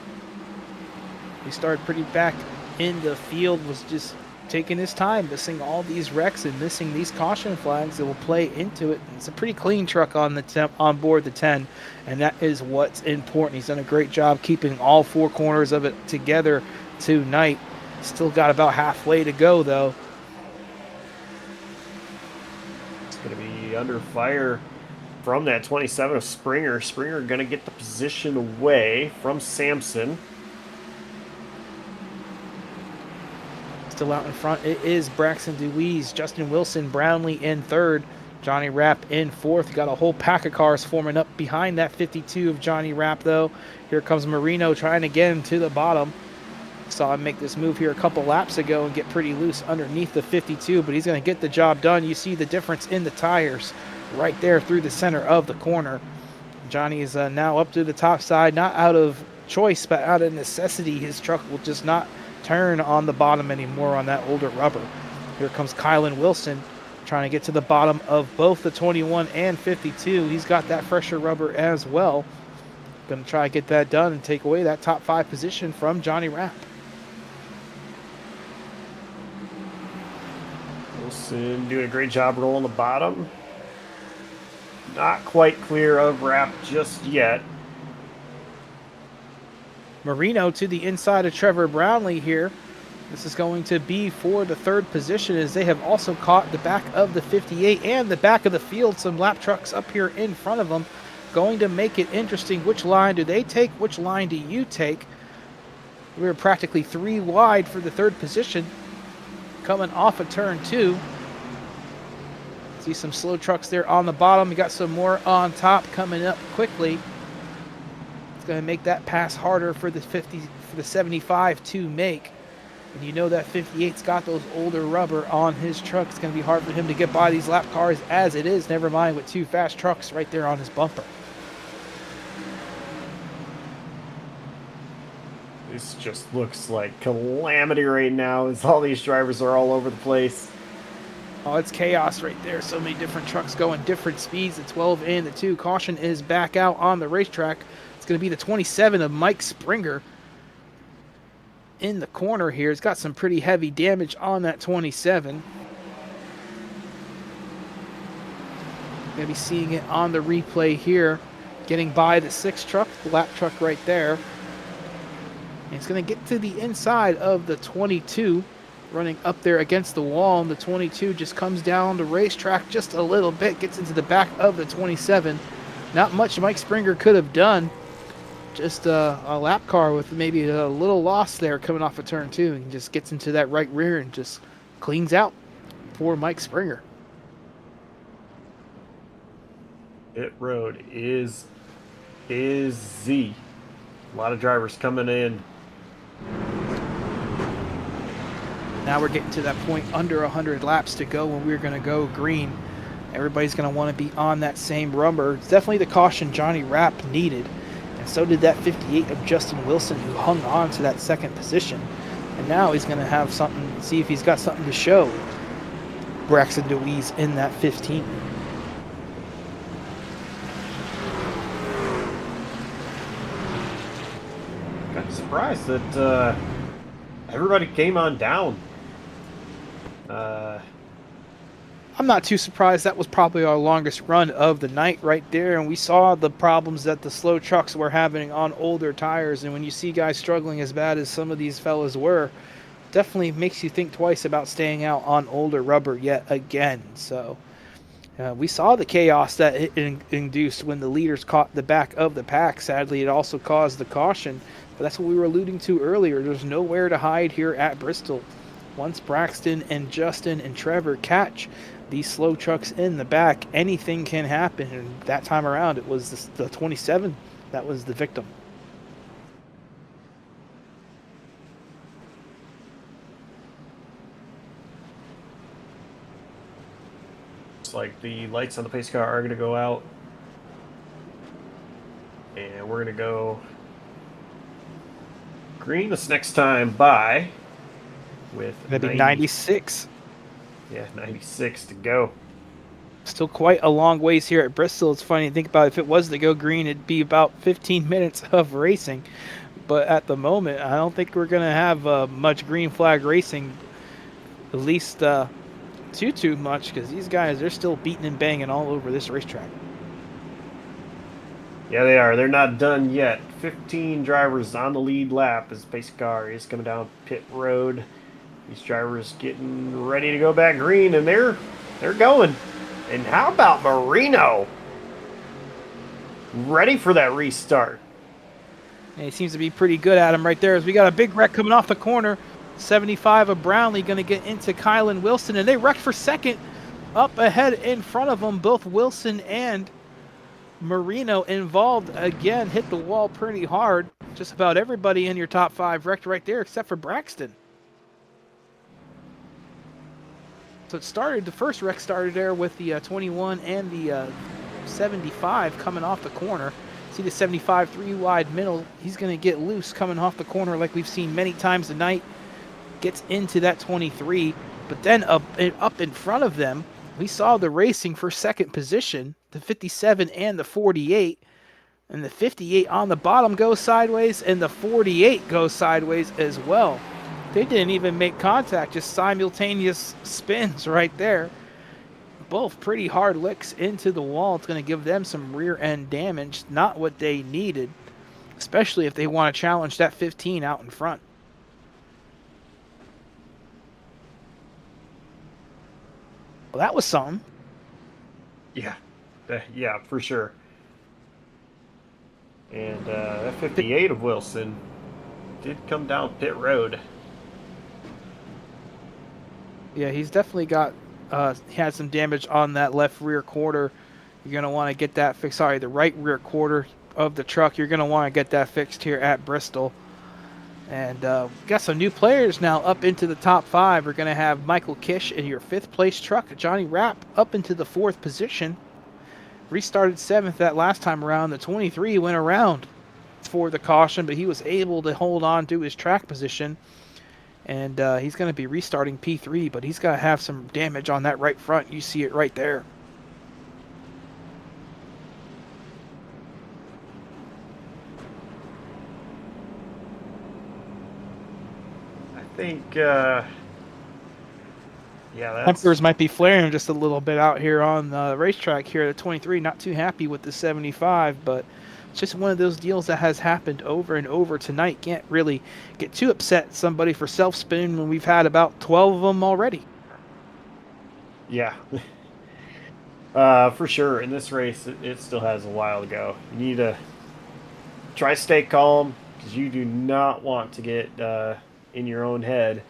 He started pretty back in the field, was just taking his time, missing all these wrecks and missing these caution flags that will play into it. It's a pretty clean truck on the on board the 10, and that is what's important. He's done a great job keeping all 4 corners of it together tonight. Still got about halfway to go, though. It's going to be under fire from that 27 of Springer. Springer going to get the position away from Sampson. still out in front. It is Braxton Deweese, Justin Wilson, Brownlee in third, Johnny Rapp in fourth. You got a whole pack of cars forming up behind that 52 of Johnny Rapp, though. Here comes Marino trying to get him to the bottom. Saw him make this move here a couple laps ago and get pretty loose underneath the 52, but he's going to get the job done. You see the difference in the tires right there through the center of the corner. Johnny is now up to the top side, not out of choice, but out of necessity. His truck will just not turn on the bottom anymore on that older rubber. Here comes Kylan Wilson trying to get to the bottom of both the 21 and 52. He's got that fresher rubber as well. Going to try to get that done and take away that top 5 position from Johnny Rapp. Wilson doing a great job rolling the bottom. Not quite clear of Rapp just yet. Marino to the inside of Trevor Brownlee here. This is going to be for the 3rd position, as they have also caught the back of the 58 and the back of the field. Some lap trucks up here in front of them. Going to make it interesting. Which line do they take? Which line do you take? We're practically 3 wide for the 3rd position. Coming off of turn 2. See some slow trucks there on the bottom. You got some more on top coming up quickly. It's going to make that pass harder for the 75 to make. And you know that 58's got those older rubber on his truck. It's going to be hard for him to get by these lap cars as it is. Never mind with 2 fast trucks right there on his bumper. This just looks like calamity right now as all these drivers are all over the place. Oh, it's chaos right there. So many different trucks going different speeds. The 12 and the 2. Caution is back out on the racetrack. It's going to be the 27 of Mike Springer in the corner here. It's got some pretty heavy damage on that 27. Going to be seeing it on the replay here. Getting by the 6 truck, the lap truck right there. And it's going to get to the inside of the 22, running up there against the wall. And the 22 just comes down the racetrack just a little bit, gets into the back of the 27. Not much Mike Springer could have done. Just a lap car with maybe a little loss there coming off of turn 2. And just gets into that right rear and just cleans out for Mike Springer. Pit road is busy. A lot of drivers coming in. Now we're getting to that point under 100 laps to go when we're going to go green. Everybody's going to want to be on that same rubber. It's definitely the caution Johnny Rapp needed. And so did that 58 of Justin Wilson, who hung on to that 2nd position. And now he's going to have something, see if he's got something to show Braxton Deweese in that 15. Kind of surprised that everybody came on down. I'm not too surprised. That was probably our longest run of the night right there, and we saw the problems that the slow trucks were having on older tires. And when you see guys struggling as bad as some of these fellas were, definitely makes you think twice about staying out on older rubber yet again. So we saw the chaos that it induced when the leaders caught the back of the pack. Sadly, it also caused the caution, but that's what we were alluding to earlier. There's nowhere to hide here at Bristol. Once Braxton and Justin and Trevor catch these slow trucks in the back, anything can happen. And that time around, it was the 27 that was the victim. Looks like the lights on the pace car are going to go out. And we're going to go green this next time by with Maybe 96. Yeah, 96 to go. Still quite a long ways here at Bristol. It's funny to think about. If it was to go green, it'd be about 15 minutes of racing. But at the moment, I don't think we're going to have much green flag racing, at least too much, because these guys, they're still beating and banging all over this racetrack. Yeah, they are. They're not done yet. 15 drivers on the lead lap as the pace car is coming down pit road. These drivers getting ready to go back green, and they're going. And how about Marino? Ready for that restart. And he seems to be pretty good at him right there, as we got a big wreck coming off the corner. 75 of Brownlee going to get into Kylan Wilson, and they wrecked for second up ahead in front of them. Both Wilson and Marino involved again, hit the wall pretty hard. Just about everybody in your top 5 wrecked right there except for Braxton. So it started, the first wreck started there with the 21 and the 75 coming off the corner. See the 75 3 wide middle. He's going to get loose coming off the corner like we've seen many times tonight. Gets into that 23, but then up in front of them, we saw the racing for second position, the 57 and the 48, and the 58 on the bottom goes sideways, and the 48 goes sideways as well. They didn't even make contact, just simultaneous spins right there. Both pretty hard licks into the wall. It's going to give them some rear end damage, not what they needed, especially if they want to challenge that 15 out in front. Well, that was something. Yeah, yeah, for sure. And that 58 of Wilson did come down pit road. Yeah, he's definitely got, he had some damage on that left rear quarter. You're going to want to get that fixed. Sorry, the right rear quarter of the truck. You're going to want to get that fixed here at Bristol. And we got some new players now up into the top 5. We're going to have Michael Kish in your 5th place truck. Johnny Rapp up into the 4th position. Restarted 7th that last time around. The 23 went around for the caution, but he was able to hold on to his track position. And he's going to be restarting P3, but he's got to have some damage on that right front. You see it right there. I think, yeah, Tempers might be flaring just a little bit out here on the racetrack here. The 23 not too happy with the 75, but it's just one of those deals that has happened over and over tonight. Can't really get too upset at somebody for self-spinning when we've had about 12 of them already. Yeah. For sure. In this race, it still has a while to go. You need to try to stay calm, because you do not want to get in your own head,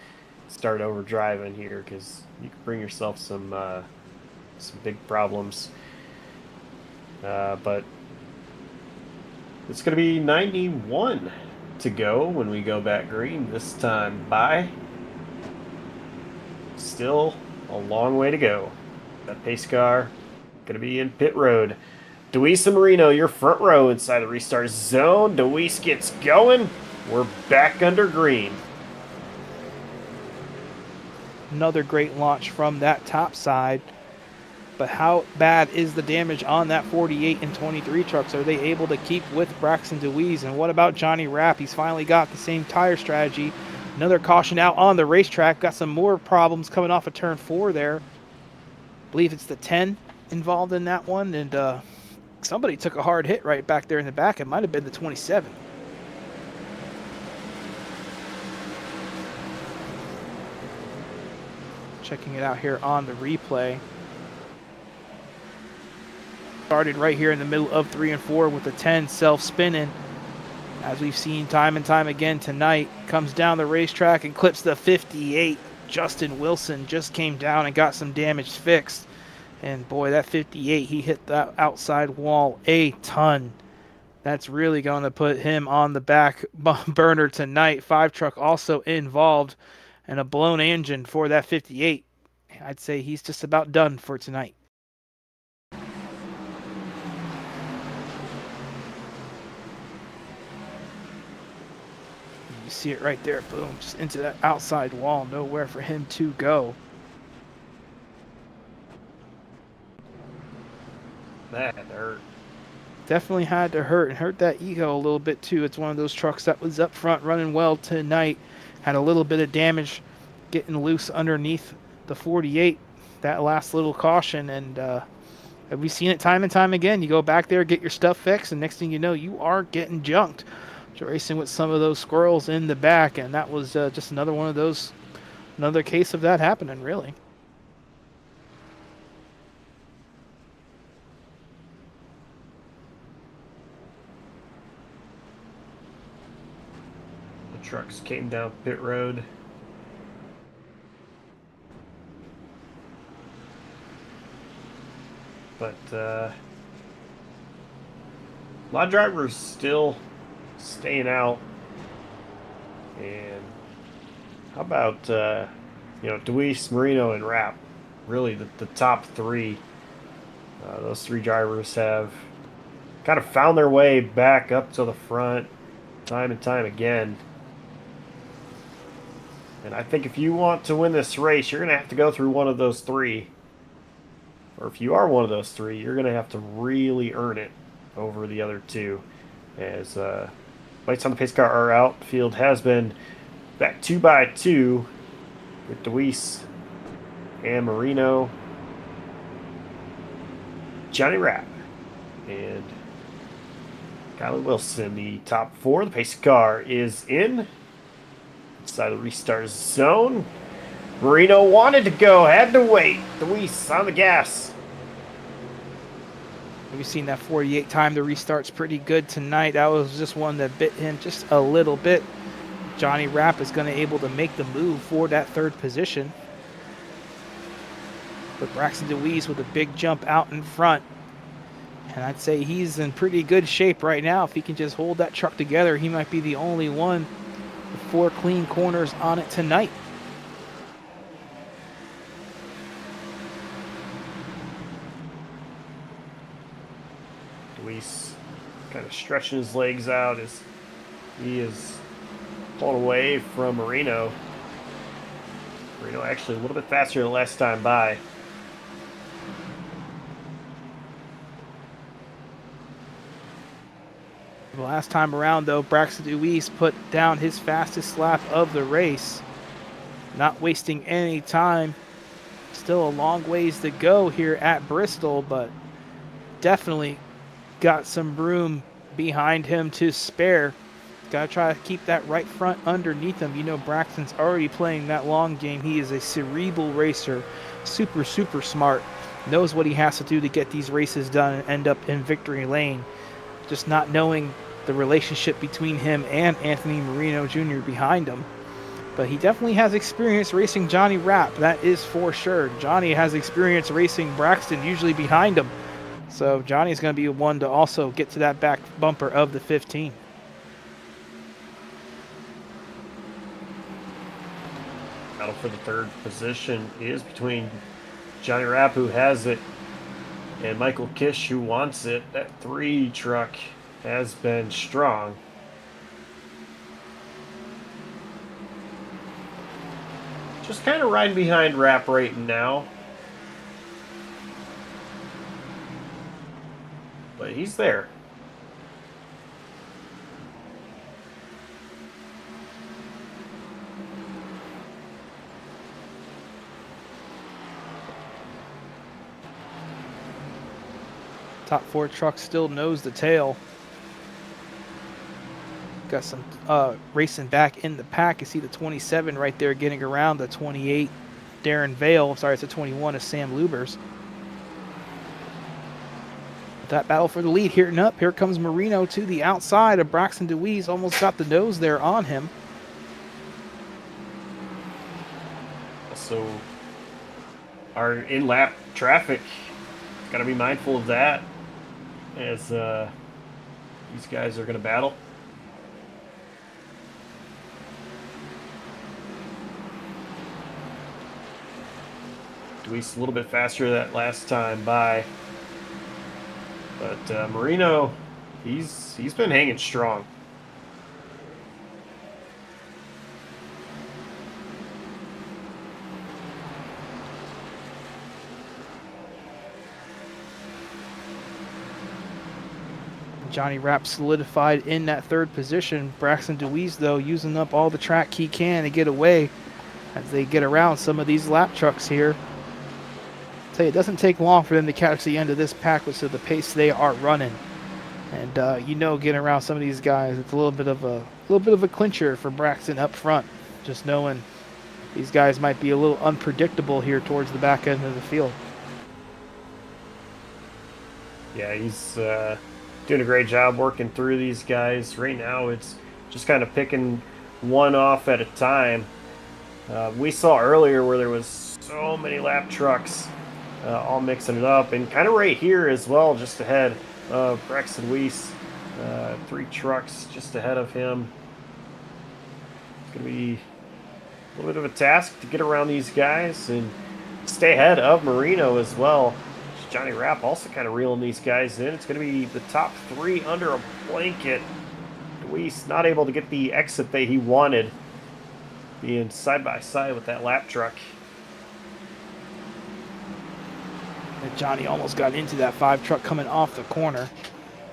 start over driving here, because you can bring yourself some big problems. But it's going to be 91 to go when we go back green this time by. Still a long way to go. That pace car going to be in pit road. Deweese and Marino, your front row inside the restart zone. Deweese gets going. We're back under green. Another great launch from that top side. But how bad is the damage on that 48 and 23 trucks? Are they able to keep with Braxton Deweese? And what about Johnny Rapp? He's finally got the same tire strategy. Another caution out on the racetrack. Got some more problems coming off of turn 4 there. I believe it's the 10 involved in that one. And somebody took a hard hit right back there in the back. It might have been the 27. Checking it out here on the replay. Started right here in the middle of 3 and 4 with the 10 self-spinning. As we've seen time and time again tonight, comes down the racetrack and clips the 58. Justin Wilson just came down and got some damage fixed. And boy, that 58, he hit that outside wall a ton. That's really going to put him on the back burner tonight. 5 truck also involved, and a blown engine for that 58. I'd say he's just about done for tonight. You see it right there, boom, just into that outside wall. Nowhere for him to go. That hurt. Definitely had to hurt, and hurt that ego a little bit too. It's one of those trucks that was up front running well tonight. Had a little bit of damage getting loose underneath the 48. That last little caution, and we've seen it time and time again. You go back there, get your stuff fixed, and next thing you know, you are getting junked. So racing with some of those squirrels in the back, and that was just another one of those, another case of that happening, really. The trucks came down pit road. but a lot of drivers still staying out. And how about Deweese, Marino, and Rapp? Really, the top three. Those three drivers have kind of found their way back up to the front time and time again. And I think if you want to win this race, you're going to have to go through one of those three. Or if you are one of those three, you're going to have to really earn it over the other two. As lights on the pace car are out. The field has been back 2x2 with Deweese and Marino, Johnny Rapp, and Kylie Wilson. The top four. The pace car is in. Inside the restart zone. Marino wanted to go, had to wait. Deweese on the gas. We've seen that 48 time. The restart's pretty good tonight. That was just one that bit him just a little bit. Johnny Rapp is going to able to make the move for that third position. But Braxton Deweese with a big jump out in front. And I'd say he's in pretty good shape right now. If he can just hold that truck together, he might be the only one with 4 clean corners on it tonight. Deweese kind of stretching his legs out as he is pulling away from Marino. Marino actually a little bit faster than last time by. The last time around, though, Braxton Deweese put down his fastest lap of the race. Not wasting any time. Still a long ways to go here at Bristol, but definitely got some room behind him to spare. Got to try to keep that right front underneath him. You know, Braxton's already playing that long game. He is a cerebral racer. Super, super smart. Knows what he has to do to get these races done and end up in victory lane. Just not knowing the relationship between him and Anthony Marino Jr. behind him. But he definitely has experience racing Johnny Rapp, that is for sure. Johnny has experience racing Braxton, usually behind him. So Johnny's going to be one to also get to that back bumper of the 15. Battle for the third position is between Johnny Rapp, who has it, and Michael Kish, who wants it. That 3 truck has been strong. Just kind of riding behind Rapp right now. But he's there. Top 4 truck still knows the tail. Got some racing back in the pack. You see the 27 right there getting around the 28. Darren Vale. Sorry, it's the 21 of Sam Lubers. That battle for the lead heating up. Here comes Marino to the outside of Braxton Deweese. Almost got the nose there on him. So our in-lap traffic, got to be mindful of that as these guys are going to battle. Deweese a little bit faster that last time by. But Marino, he's been hanging strong. Johnny Rapp solidified in that third position. Braxton Deweese, though, using up all the track he can to get away as they get around some of these lap trucks here. Tell you, it doesn't take long for them to catch the end of this pack with the pace they are running. And getting around some of these guys, it's a little bit of a clincher for Braxton up front. Just knowing these guys might be a little unpredictable here towards the back end of the field. Yeah, he's doing a great job working through these guys. Right now, it's just kind of picking one off at a time. We saw earlier where there was so many lap trucks all mixing it up. And kind of right here as well, just ahead of Braxton Weiss. 3 trucks just ahead of him. It's going to be a little bit of a task to get around these guys and stay ahead of Marino as well. Johnny Rapp also kind of reeling these guys in. It's going to be the top 3 under a blanket. Weiss not able to get the exit that he wanted, being side by side with that lap truck. And Johnny almost got into that 5 truck coming off the corner.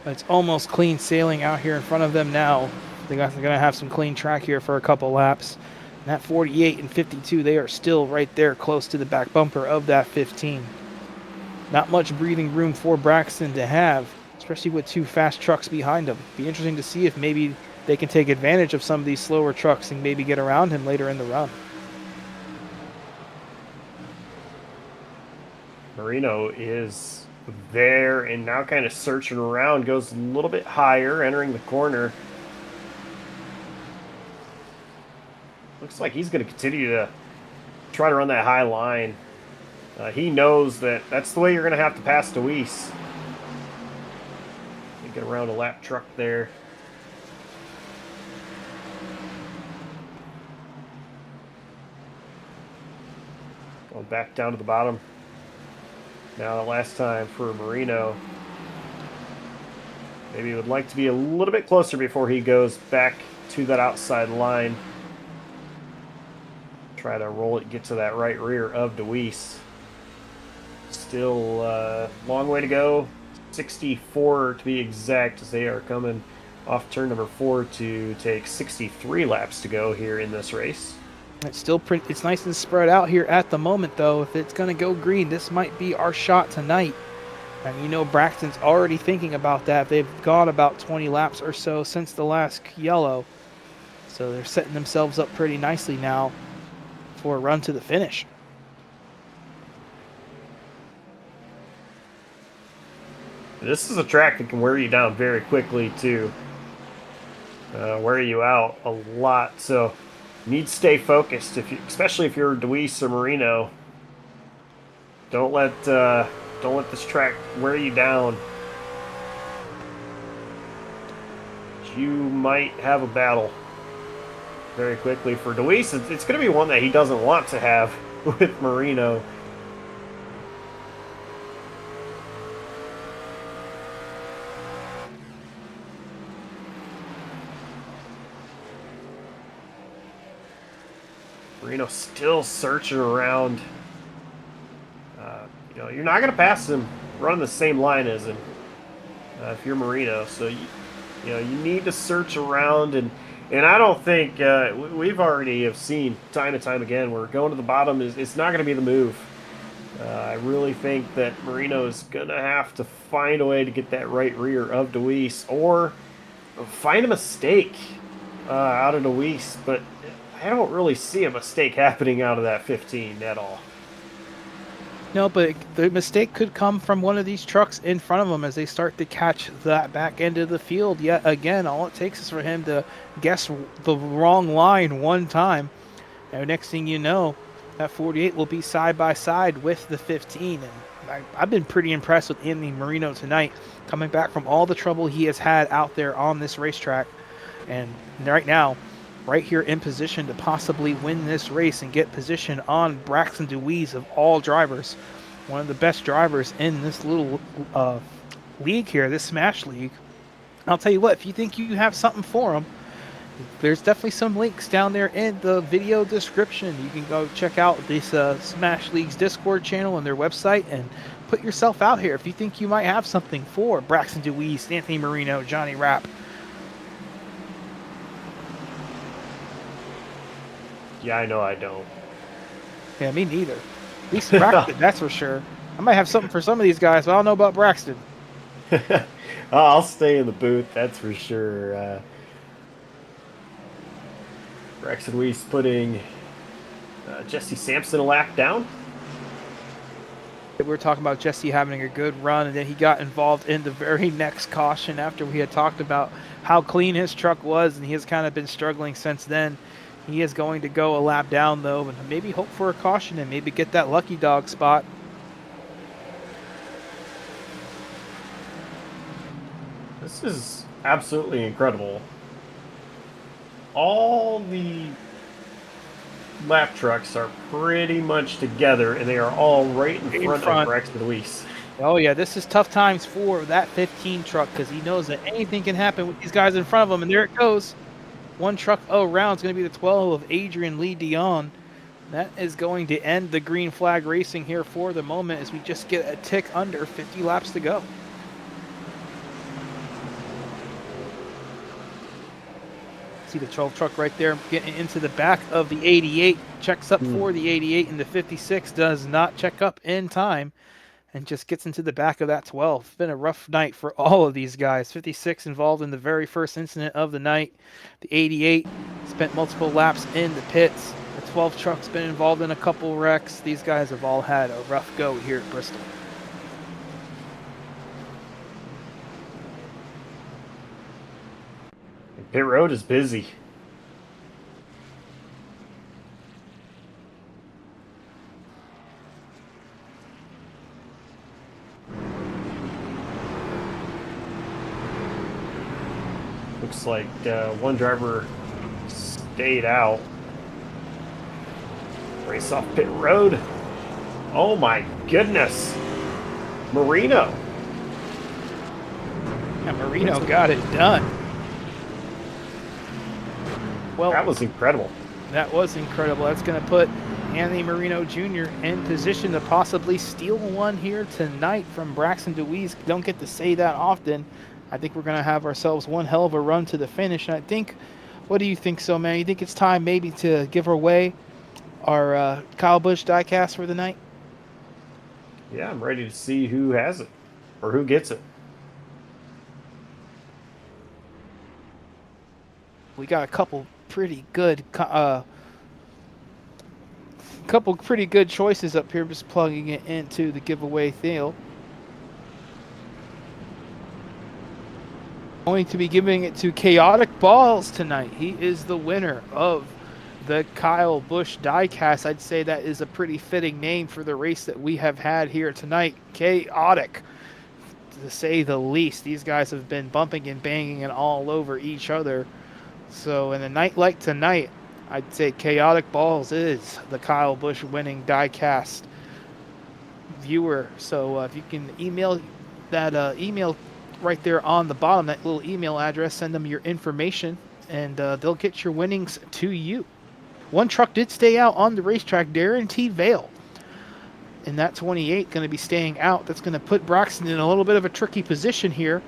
It's almost clean sailing out here in front of them now. They're going to have some clean track here for a couple laps. And that 48 and 52, they are still right there close to the back bumper of that 15. Not much breathing room for Braxton to have, especially with 2 fast trucks behind him. Be interesting to see if maybe they can take advantage of some of these slower trucks and maybe get around him later in the run. Marino is there and now kind of searching around, goes a little bit higher, entering the corner. Looks like he's going to continue to try to run that high line. He knows that that's the way you're going to have to pass to Weiss. Get around a lap truck there. Going back down to the bottom. Now the last time for Marino. Maybe he would like to be a little bit closer before he goes back to that outside line. Try to roll it, get to that right rear of DeWeese. Still a long way to go. 64 to be exact, as they are coming off turn number 4 to take 63 laps to go here in this race. It's still it's nice and spread out here at the moment, though. If it's going to go green, this might be our shot tonight. And you know Braxton's already thinking about that. They've gone about 20 laps or so since the last yellow. So they're setting themselves up pretty nicely now for a run to the finish. This is a track that can wear you down very quickly, too. Wear you out a lot. So you need to stay focused, especially if you're DeWeese or Marino. Don't let this track wear you down. You might have a battle very quickly for DeWeese. It's going to be one that he doesn't want to have with Marino. Marino still searching around. You're not going to pass him running the same line as him if you're Marino. So you need to search around, and I don't think we've already have seen time and time again where going to the bottom it's not going to be the move. I really think that Marino is going to have to find a way to get that right rear of DeWeese or find a mistake out of DeWeese, but I don't really see a mistake happening out of that 15 at all. No, but the mistake could come from one of these trucks in front of them as they start to catch that back end of the field. Yet again, all it takes is for him to guess the wrong line one time. And next thing you know, that 48 will be side by side with the 15. And I've been pretty impressed with Anthony Marino tonight, coming back from all the trouble he has had out there on this racetrack. And right now, right here in position to possibly win this race and get position on Braxton DeWeese of all drivers. One of the best drivers in this little league here, this Smash League. I'll tell you what, if you think you have something for him, there's definitely some links down there in the video description. You can go check out this Smash League's Discord channel and their website and put yourself out here if you think you might have something for Braxton DeWeese, Anthony Marino, Johnny Rapp. Yeah, I know I don't. Yeah, me neither. At least Braxton, that's for sure. I might have something for some of these guys, but I don't know about Braxton. I'll stay in the booth, that's for sure. Braxton Weiss putting Jesse Sampson a lap down. We were talking about Jesse having a good run, and then he got involved in the very next caution after we had talked about how clean his truck was, and he has kind of been struggling since then. He is going to go a lap down, though, and maybe hope for a caution and maybe get that lucky dog spot. This is absolutely incredible. All the lap trucks are pretty much together, and they are all right in front of Braxton Weiss. Oh, yeah, this is tough times for that 15 truck because he knows that anything can happen with these guys in front of him, and there it goes. One truck around is going to be the 12 of Adrian Lee Dion. That is going to end the green flag racing here for the moment as we just get a tick under 50 laps to go. See the 12 truck right there getting into the back of the 88. Checks up for the 88, and the 56 does not check up in time and just gets into the back of that 12. It's been a rough night for all of these guys. 56 involved in the very first incident of the night. The 88 spent multiple laps in the pits. The 12 truck's been involved in a couple wrecks. These guys have all had a rough go here at Bristol. Pit road is busy. Looks like one driver stayed out. Race off pit road. Oh my goodness. Marino. Yeah, Marino got it done. Well, that was incredible. That was incredible. That's going to put Anthony Marino Jr. in position to possibly steal one here tonight from Braxton DeWeese. Don't get to say that often. I think we're going to have ourselves one hell of a run to the finish. And I think, what do you think so, man? You think it's time maybe to give away our Kyle Busch diecast for the night? Yeah, I'm ready to see who has it or who gets it. We got a couple pretty good choices up here. Just plugging it into the giveaway field. Going to be giving it to Chaotic Balls tonight. He is the winner of the Kyle Busch diecast. I'd say that is a pretty fitting name for the race that we have had here tonight. Chaotic, to say the least. These guys have been bumping and banging and all over each other. So in a night like tonight, I'd say Chaotic Balls is the Kyle Busch winning diecast viewer. So if you can email that email right there on the bottom, that little email address, send them your information, and they'll get your winnings to you. One truck did stay out on the racetrack, Darren T. Vale. And that 28 going to be staying out. That's going to put Braxton in a little bit of a tricky position here,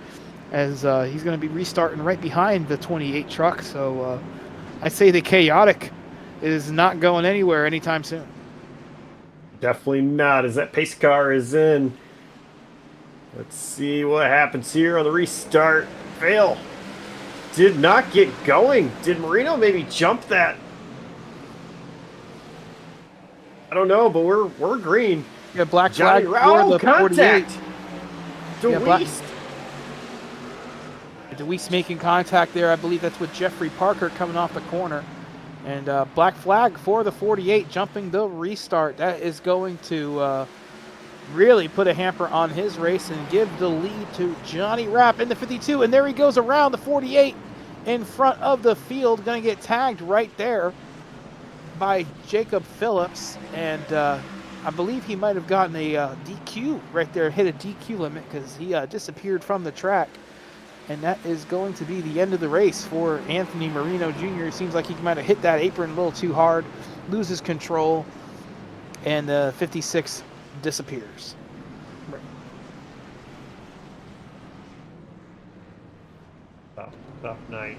as he's going to be restarting right behind the 28 truck. So I'd say the Chaotic is not going anywhere anytime soon. Definitely not, as that pace car is in. Let's see what happens here on the restart. Fail. Did not get going. Did Marino maybe jump that? I don't know, but we're green. Yeah, black Johnny flag Rapp. for the 48. DeWeese. DeWeese making contact there. I believe that's with Jeffrey Parker coming off the corner. And black flag for the 48, jumping the restart. That is going to really put a hamper on his race and give the lead to Johnny Rapp in the 52. And there he goes around the 48 in front of the field. Going to get tagged right there by Jacob Phillips. And I believe he might have gotten a DQ right there, hit a DQ limit, because he disappeared from the track. And that is going to be the end of the race for Anthony Marino Jr. It seems like he might have hit that apron a little too hard, loses control, and 56 disappears. Tough night.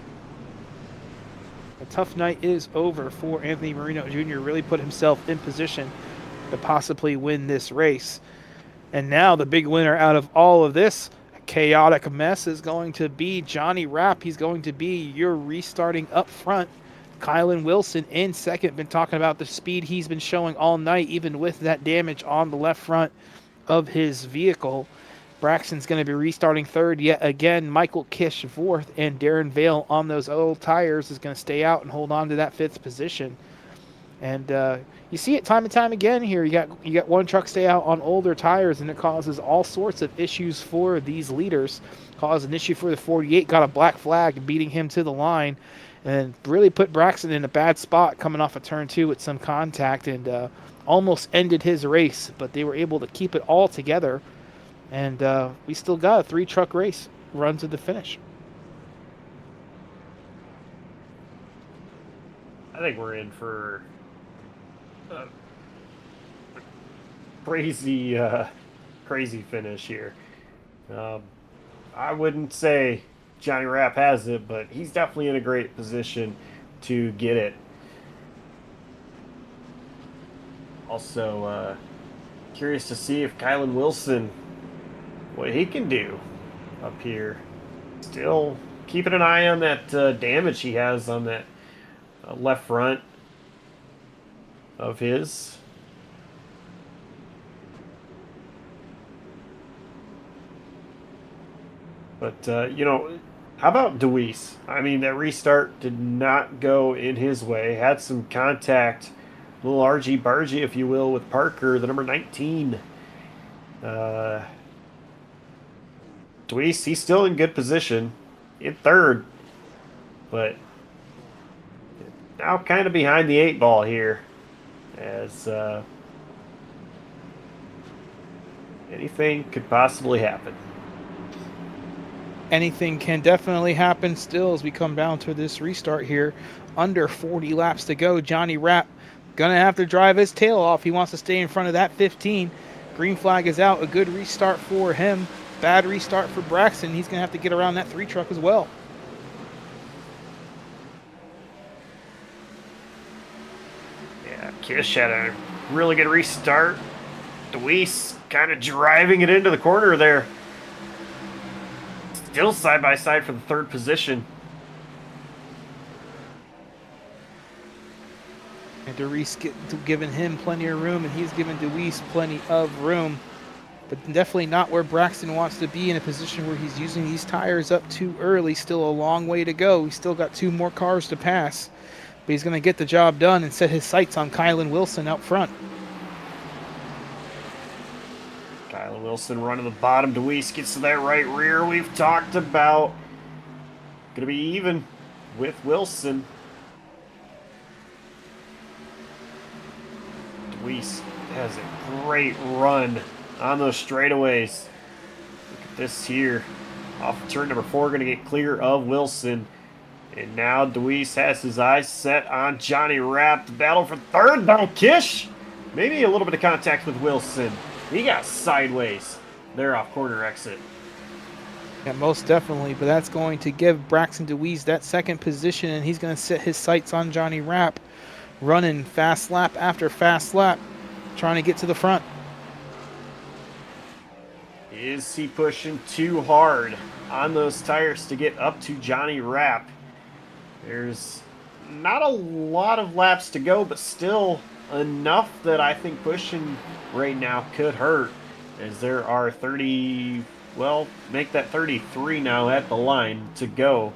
A tough night is over for Anthony Marino Jr. Really put himself in position to possibly win this race. And now the big winner out of all of this chaotic mess is going to be Johnny Rapp. He's going to be your restarting up front. Kylan Wilson in second. Been talking about the speed he's been showing all night, even with that damage on the left front of his vehicle. Braxton's going to be restarting third yet again. Michael Kish fourth, and Darren Vale on those old tires is going to stay out and hold on to that fifth position. And you see it time and time again here. You got one truck stay out on older tires, and it causes all sorts of issues for these leaders. Caused an issue for the 48, got a black flag, beating him to the line, and really put Braxton in a bad spot coming off of turn 2 with some contact, and almost ended his race. But they were able to keep it all together, and we still got a 3-truck race run to the finish. I think we're in for a crazy, crazy finish here. I wouldn't say Johnny Rapp has it, but he's definitely in a great position to get it. Also, curious to see if Kylan Wilson, what he can do up here. Still keeping an eye on that damage he has on that left front of his. But, you know, how about Deweese? I mean, that restart did not go in his way. Had some contact, a little argy-bargy, if you will, with Parker, the number 19. Deweese, he's still in good position in third, but now kind of behind the 8 ball here, as anything could possibly happen. Anything can definitely happen still as we come down to this restart here. Under 40 laps to go. Johnny Rapp gonna have to drive his tail off. He wants to stay in front of that 15. Green flag is out. A good restart for him. Bad restart for Braxton. He's gonna have to get around that 3 truck as well. Yeah, Kish had a really good restart. Deweese kind of driving it into the corner there. Still side by side for the 3rd position. And Deweese giving him plenty of room, and he's giving Deweese plenty of room. But definitely not where Braxton wants to be, in a position where he's using these tires up too early. Still a long way to go. He's still got 2 more cars to pass. But he's going to get the job done and set his sights on Kylan Wilson out front. Kylan Wilson running the bottom. Deweese gets to that right rear we've talked about. Going to be even with Wilson. Deweese has a great run on those straightaways. Look at this here. Off of turn number 4, going to get clear of Wilson. And now Deweese has his eyes set on Johnny Rapp. The battle for 3rd by Kish. Maybe a little bit of contact with Wilson. He got sideways there off corner exit. Yeah, most definitely. But that's going to give Braxton Deweese that 2nd position, and he's going to set his sights on Johnny Rapp, running fast lap after fast lap, trying to get to the front. Is he pushing too hard on those tires to get up to Johnny Rapp? There's not a lot of laps to go, but still enough that I think pushing right now could hurt, as there are 30, well, make that 33 now at the line to go.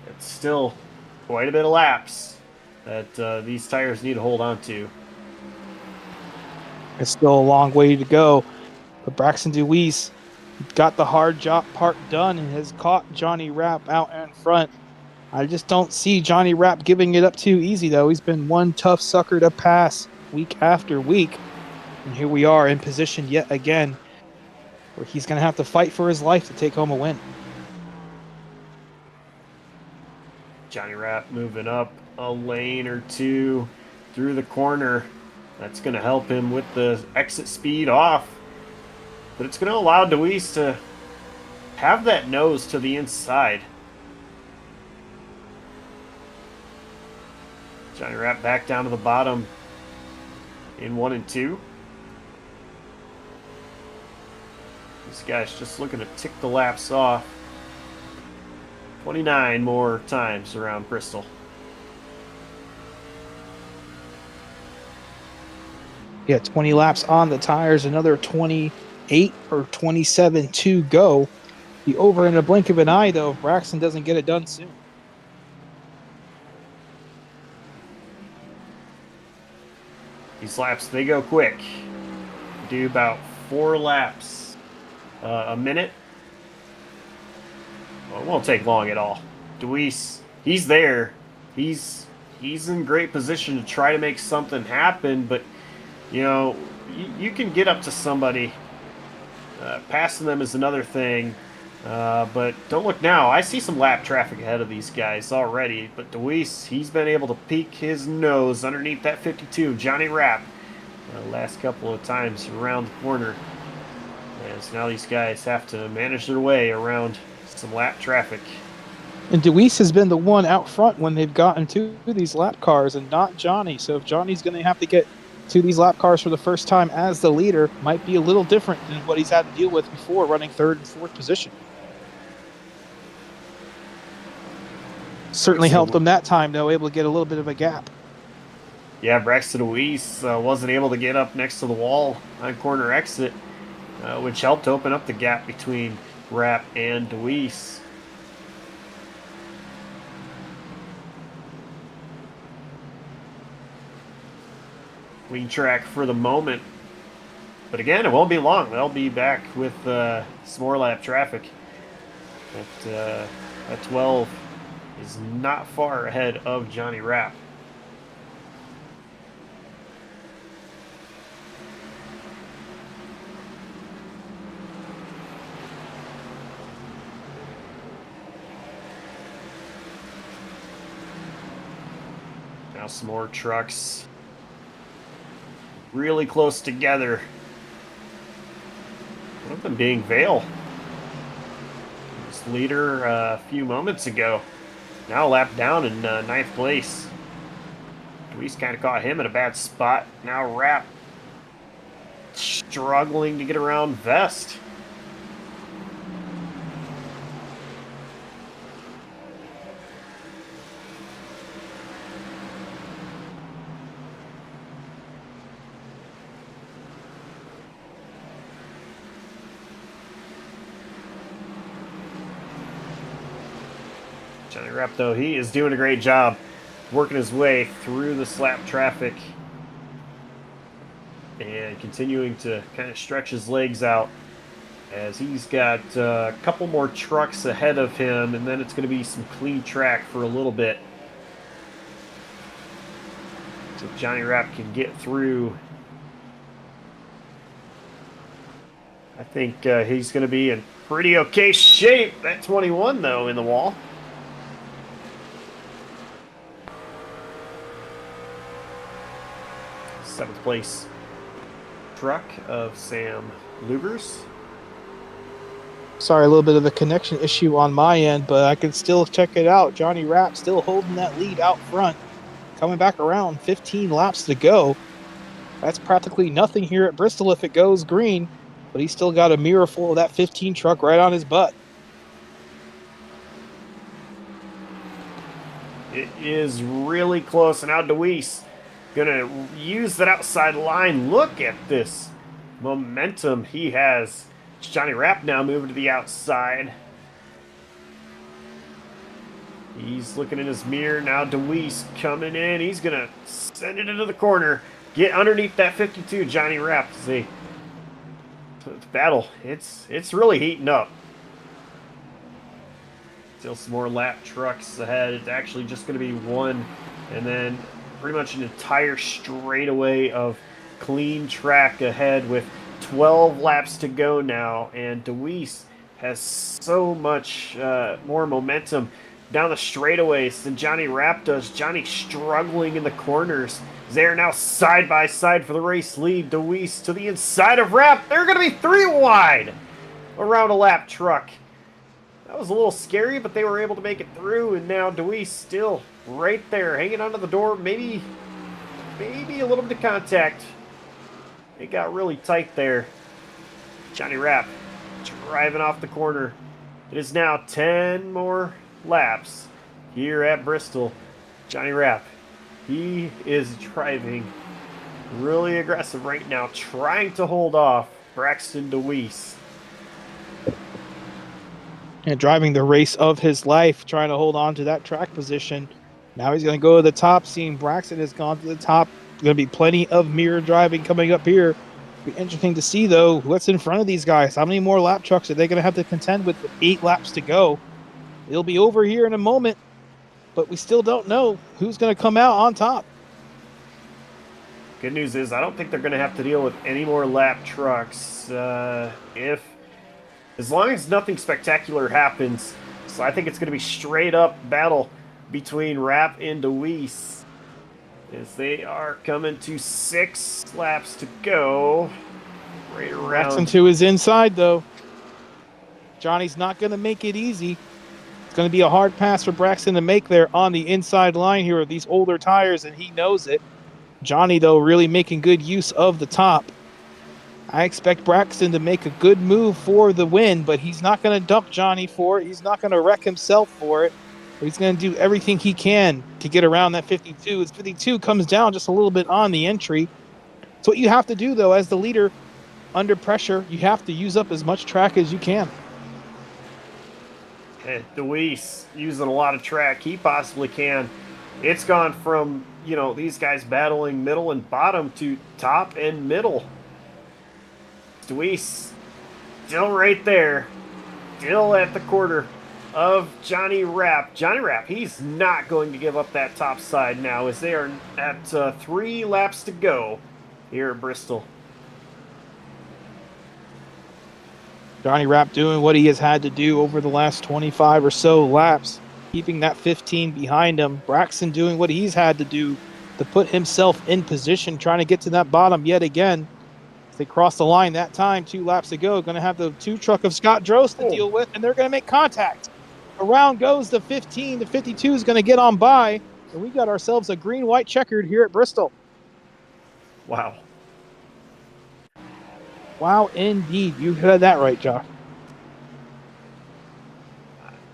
It's still quite a bit of laps that these tires need to hold on to. It's still a long way to go, but Braxton Deweese got the hard job part done and has caught Johnny Rapp out in front. I just don't see Johnny Rapp giving it up too easy, though. He's been one tough sucker to pass week after week. And here we are in position yet again, where he's going to have to fight for his life to take home a win. Johnny Rapp moving up a lane or 2 through the corner. That's going to help him with the exit speed off. But it's going to allow Deweese to have that nose to the inside. Johnny Rapp back down to the bottom in 1 and 2. This guy's just looking to tick the laps off. 29 more times around Bristol. Yeah, 20 laps on the tires, another 28 or 27 to go. Be over in a blink of an eye, though, if Braxton doesn't get it done soon. These laps, they go quick. Do about 4 laps a minute. Well, it won't take long at all. Deweese, he's there. He's in great position to try to make something happen, but you know, you can get up to somebody. Passing them is another thing. But don't look now. I see some lap traffic ahead of these guys already. But Deweese, he's been able to peek his nose underneath that 52. Johnny Rapp, last couple of times around the corner. And so now these guys have to manage their way around some lap traffic. And Deweese has been the one out front when they've gotten to these lap cars and not Johnny. So if Johnny's going to have to get to these lap cars for the first time as the leader, might be a little different than what he's had to deal with before, running 3rd and 4th position. Certainly helped him that time, though, able to get a little bit of a gap. Yeah, Braxton Deweese wasn't able to get up next to the wall on corner exit, which helped open up the gap between Rapp and Deweese. Wing track for the moment. But again, it won't be long. They'll be back with some more lap traffic. At 12 is not far ahead of Johnny Rapp. Now some more trucks. Really close together. One of them being Vale. This leader a few moments ago. Now a lap down in 9th place. Deweese kind of caught him in a bad spot. Now Rapp struggling to get around Vest. Johnny Rapp, though, he is doing a great job working his way through the slap traffic and continuing to kind of stretch his legs out as he's got a couple more trucks ahead of him, and then it's going to be some clean track for a little bit. So Johnny Rapp can get through. I think he's going to be in pretty okay shape. That 21, though, in the wall. 7th place truck of Sam Lugers. Sorry, a little bit of a connection issue on my end, but I can still check it out. Johnny Rapp still holding that lead out front. Coming back around, 15 laps to go. That's practically nothing here at Bristol if it goes green, but he's still got a mirror full of that 15 truck right on his butt. It is really close, and now Deweese gonna use that outside line. Look at this momentum he has. Johnny Rapp now moving to the outside. He's looking in his mirror. Now Deweese coming in. He's gonna send it into the corner. Get underneath that 52, Johnny Rapp. See, the battle, it's really heating up. Still some more lap trucks ahead. It's actually just gonna be one, and then pretty much an entire straightaway of clean track ahead with 12 laps to go now, and Deweese has so much more momentum down the straightaways than Johnny Rapp does. Johnny struggling in the corners. They're now side by side for the race lead. Deweese to the inside of Rapp. They're going to be 3 wide around a lap truck. That was a little scary, but they were able to make it through, and now Deweese still right there, hanging onto the door. Maybe a little bit of contact. It got really tight there. Johnny Rapp driving off the corner. It is now 10 more laps here at Bristol. Johnny Rapp, he is driving really aggressive right now, trying to hold off Braxton Deweese. And driving the race of his life, trying to hold on to that track position. Now he's going to go to the top, seeing Braxton has gone to the top going to be plenty of mirror driving coming up here. Be interesting to see, though, what's in front of these guys. How many more lap trucks are they going to have to contend with 8 laps to go? It'll be over here in a moment, but we still don't know who's going to come out on top. Good news is I don't think they're going to have to deal with any more lap trucks. As long as nothing spectacular happens. So I think it's going to be straight up battle between Rapp and Deweese as they are coming to 6 laps to go. Right around. Braxton to his inside, though. Johnny's not going to make it easy. It's going to be a hard pass for Braxton to make there on the inside line here with these older tires, and he knows it. Johnny, though, really making good use of the top. I expect Braxton to make a good move for the win, but he's not going to dump Johnny for it. He's not going to wreck himself for it. He's going to do everything he can to get around that 52. His 52 comes down just a little bit on the entry. So what you have to do, though, as the leader, under pressure, you have to use up as much track as you can. Deweese using a lot of track he possibly can. It's gone from, these guys battling middle and bottom to top and middle. Deweese still right there, still at the quarter of Johnny Rapp. Johnny Rapp, he's not going to give up that top side now as they are at 3 laps to go here at Bristol. Johnny Rapp doing what he has had to do over the last 25 or so laps, keeping that 15 behind him. Braxton doing what he's had to do to put himself in position, trying to get to that bottom yet again. As they cross the line that time, 2 laps to go, going to have the 2 truck of Scott Drost to deal with, and they're going to make contact. Around goes the 15. The 52 is going to get on by, and we got ourselves a green-white checkered here at Bristol. Wow. Wow, indeed. You heard that right, Josh.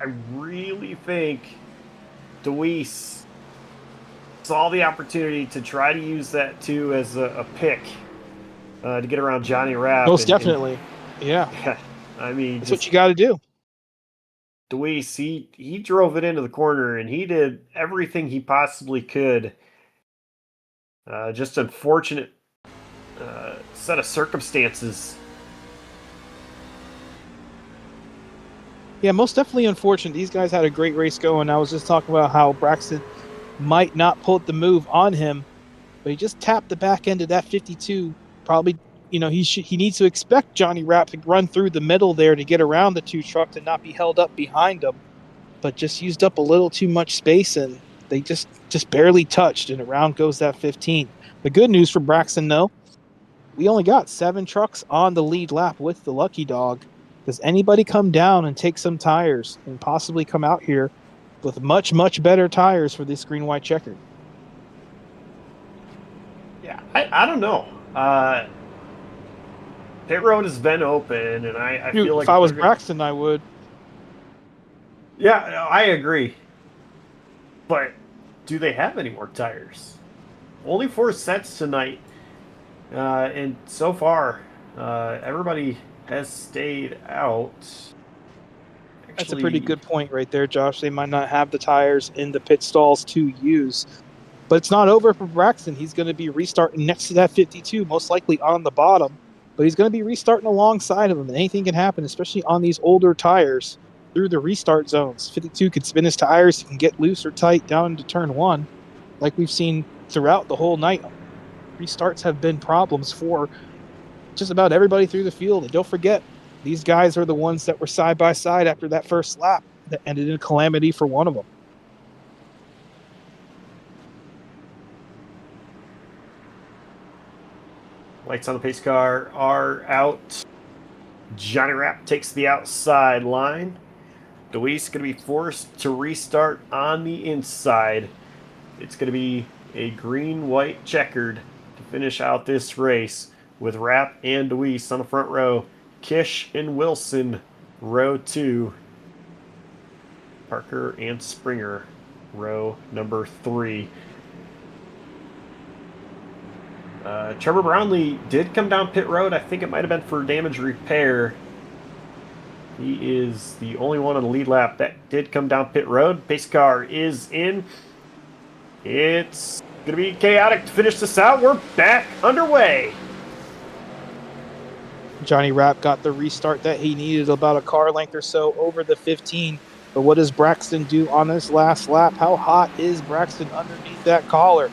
I really think Deweese saw the opportunity to try to use that too as a pick to get around Johnny Rapp. Most definitely. Yeah. I mean, that's what you got to do. Deweese, he drove it into the corner and he did everything he possibly could. Just unfortunate set of circumstances. Yeah, most definitely unfortunate. These guys had a great race going. I was just talking about how Braxton might not pull the move on him, but he just tapped the back end of that 52. Probably, he needs to expect Johnny Rapp to run through the middle there to get around the 2 truck to not be held up behind him, but just used up a little too much space, and they just barely touched, and around goes that 15. The good news for Braxton, though, we only got 7 trucks on the lead lap with the Lucky Dog. Does anybody come down and take some tires and possibly come out here with much, much better tires for this green-white checkered? Yeah, I don't know. Pit road has been open, and I feel like if I was Braxton, I would. Yeah, I agree. But do they have any more tires? Only 4 sets tonight. And so far, everybody has stayed out. Actually, that's a pretty good point right there, Josh. They might not have the tires in the pit stalls to use. But it's not over for Braxton. He's going to be restarting next to that 52, most likely on the bottom. But he's going to be restarting alongside of him, and anything can happen, especially on these older tires through the restart zones. 52 could spin his tires. He can get loose or tight down into turn 1, like we've seen throughout the whole night. Restarts have been problems for just about everybody through the field. And don't forget, these guys are the ones that were side by side after that first lap that ended in calamity for one of them. Lights on the pace car are out. Johnny Rapp takes the outside line. Deweese going to be forced to restart on the inside. It's going to be a green-white checkered to finish out this race with Rapp and Deweese on the front row. Kish and Wilson, row 2. Parker and Springer, row number 3. Trevor Brownlee did come down pit road. I think it might have been for damage repair. He is the only one on the lead lap that did come down pit road. Pace car is in. It's Gonna be chaotic to finish this out. We're back underway. Johnny Rapp got the restart that he needed, about a car length or so over the 15. But what does Braxton do on this last lap? How hot is Braxton underneath that collar?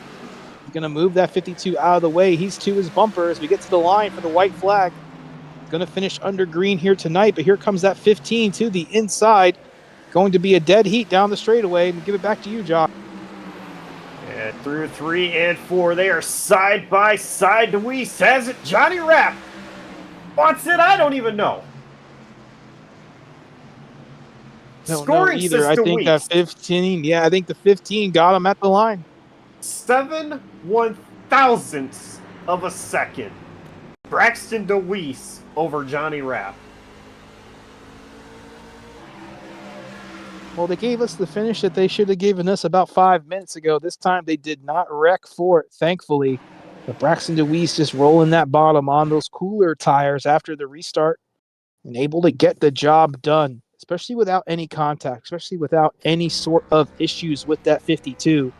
He's going to move that 52 out of the way. He's to his bumper as we get to the line for the white flag. Going to finish under green here tonight, but here comes that 15 to the inside. Going to be a dead heat down the straightaway. And give it back to you, Josh. And through 3 and 4, they are side by side. DeWeese has it. Johnny Rapp wants it. I don't even know. Don't Scoring know either. I system think weeks. that 15. Yeah, I think the 15 got him at the line. 7/1000ths of a second. Braxton DeWeese over Johnny Rapp. Well, they gave us the finish that they should have given us about 5 minutes ago. This time they did not wreck for it, thankfully. But Braxton DeWeese just rolling that bottom on those cooler tires after the restart and able to get the job done, especially without any contact, especially without any sort of issues with that 52.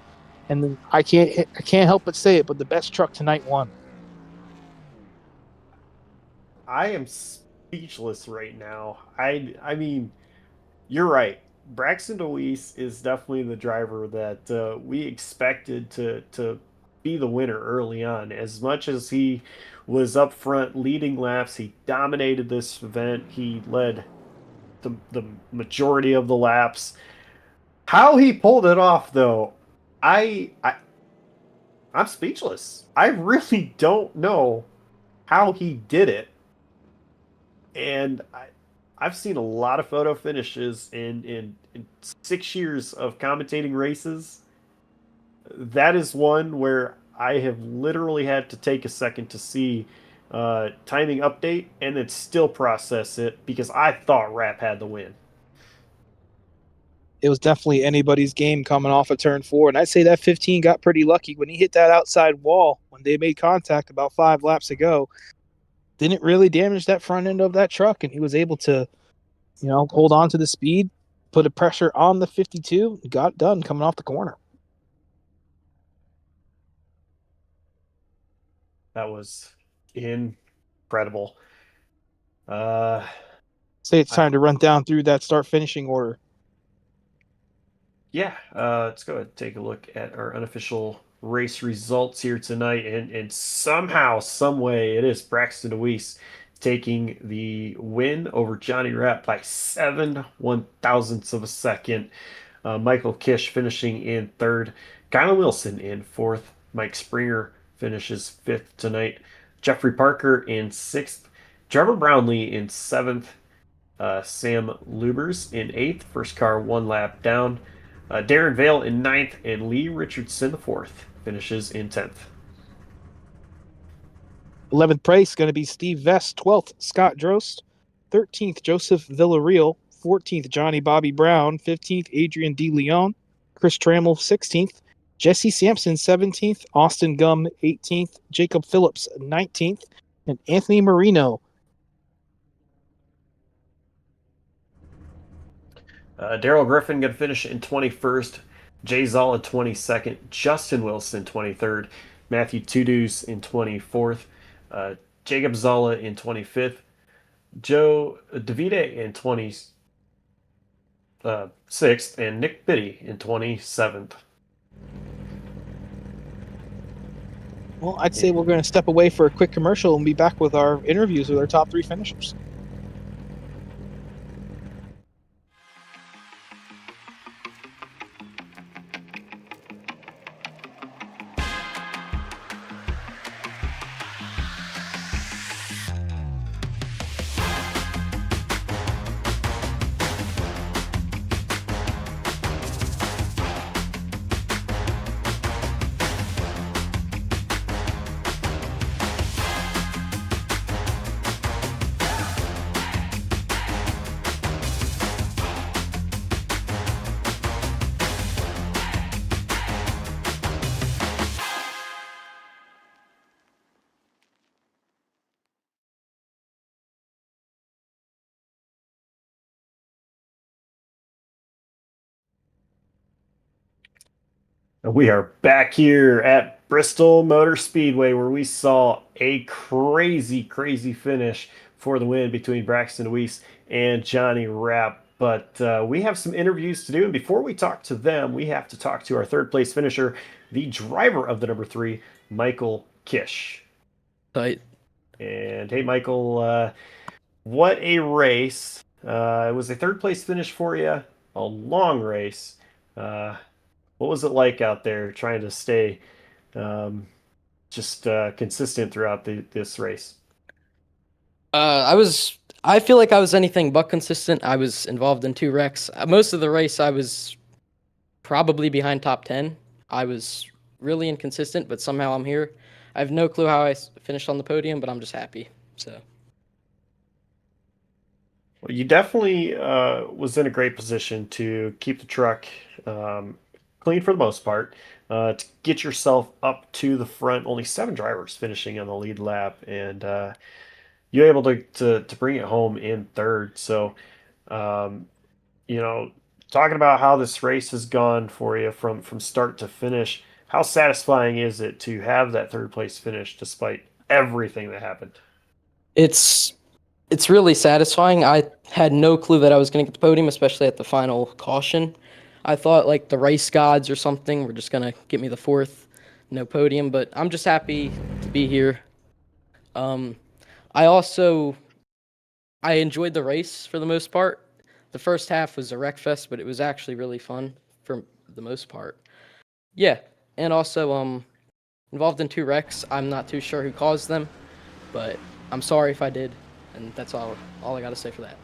And then I can't help but say it, but the best truck tonight won. I am speechless right now. I mean, you're right. Braxton DeWeese is definitely the driver that we expected to be the winner early on. As much as he was up front leading laps, he dominated this event. He led the majority of the laps. How he pulled it off, though, I'm speechless. I really don't know how he did it. And I've seen a lot of photo finishes in 6 years of commentating races. That is one where I have literally had to take a second to see timing update and then still process it because I thought Rapp had the win. It was definitely anybody's game coming off of turn 4. And I'd say that 15 got pretty lucky when he hit that outside wall when they made contact about 5 laps ago. Didn't really damage that front end of that truck, and he was able to, hold on to the speed, put a pressure on the 52, got it done coming off the corner. That was incredible. Say it's time to run down through that start finishing order. Yeah, let's go ahead and take a look at our unofficial race results here tonight. And somehow, some way, it is Braxton DeWeese taking the win over Johnny Rapp by 7/1000ths of a second. Michael Kish finishing in third. Kyle Wilson in fourth. Mike Springer finishes fifth tonight. Jeffrey Parker in sixth. Trevor Brownlee in seventh. Sam Lubers in eighth. First car 1 lap down. Darren Vale in ninth, and Lee Richardson, fourth, finishes in 10th. 11th place going to be Steve Vest. 12th, Scott Drost. 13th, Joseph Villarreal. 14th, Johnny Bobby Brown. 15th, Adrian De Leon. Chris Trammell, 16th. Jesse Sampson, 17th. Austin Gum, 18th. Jacob Phillips, 19th. And Anthony Marino. Daryl Griffin going to finish in 21st. Jay Zoll in 22nd. Justin Wilson 23rd. Matthew Tudus in 24th. Jacob Zolla in 25th. Joe Davide in 26th. And Nick Biddy in 27th. Well, I'd say we're going to step away for a quick commercial and be back with our interviews with our top 3 finishers. We are back here at Bristol Motor Speedway where we saw a crazy, crazy finish for the win between Braxton Weiss and Johnny Rapp. But we have some interviews to do. And before we talk to them, we have to talk to our third place finisher, the driver of the number 3, Michael Kish. Tight. And hey, Michael, what a race. It was a third place finish for you, a long race. What was it like out there trying to stay just consistent throughout this race? I feel like I was anything but consistent. I was involved in 2 wrecks. Most of the race, I was probably behind top 10. I was really inconsistent, but somehow I'm here. I have no clue how I finished on the podium, but I'm just happy. So. Well, you definitely was in a great position to keep the truck clean for the most part, to get yourself up to the front. Only 7 drivers finishing on the lead lap, and you're able to bring it home in third. So, um, talking about how this race has gone for you from start to finish, how satisfying is it to have that third place finish despite everything that happened? It's really satisfying. I had no clue that I was going to get the podium, especially at the final caution. I thought like the race gods or something were just going to get me the 4th, no podium, but I'm just happy to be here. I enjoyed the race for the most part. The first half was a wreck fest, but it was actually really fun for the most part. Yeah, and also involved in 2 wrecks. I'm not too sure who caused them, but I'm sorry if I did, and that's all I got to say for that.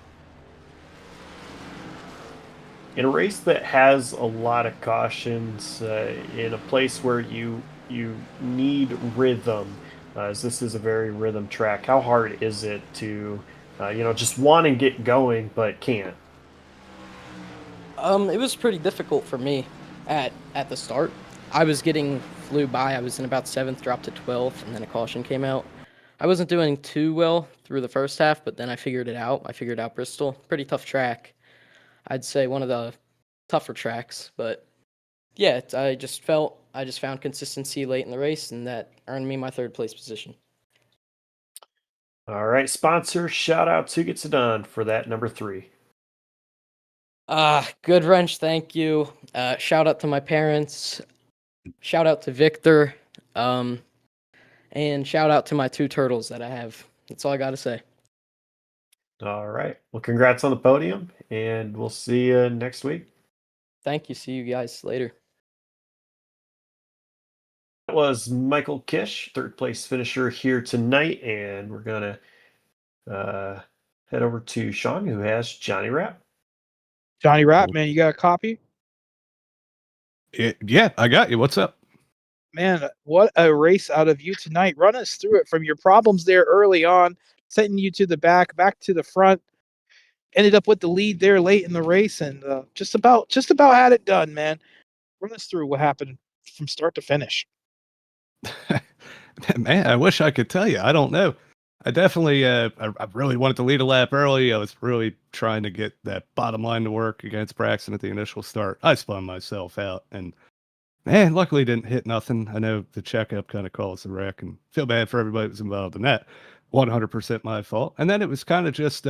In a race that has a lot of cautions, in a place where you need rhythm, as this is a very rhythm track, how hard is it to just want to get going but can't? It was pretty difficult for me at the start. I was getting flew by. I was in about 7th, dropped to 12th, and then a caution came out. I wasn't doing too well through the first half, but then I figured it out. I figured out Bristol. Pretty tough track. I'd say one of the tougher tracks, but yeah, I just found consistency late in the race, and that earned me my 3rd place position. All right, sponsor shout out to Gets It Done for that number 3. Good wrench, thank you. Shout out to my parents. Shout out to Victor. And shout out to my 2 turtles that I have. That's all I got to say. All right. Well, congrats on the podium, and we'll see you next week. Thank you. See you guys later. That was Michael Kish, third place finisher here tonight, and we're going to head over to Sean, who has Johnny Rapp. Johnny Rapp, man, you got a copy? Yeah, I got you. What's up? Man, what a race out of you tonight. Run us through it from your problems there early on, setting you to the back to the front. Ended up with the lead there late in the race, and just about had it done, man. Run us through what happened from start to finish. Man, I wish I could tell you. I don't know. I definitely, I really wanted to lead a lap early. I was really trying to get that bottom line to work against Braxton at the initial start. I spun myself out, and man, luckily didn't hit nothing. I know the checkup kind of caused the wreck, and feel bad for everybody that's involved in that. 100% my fault. And then it was kind of just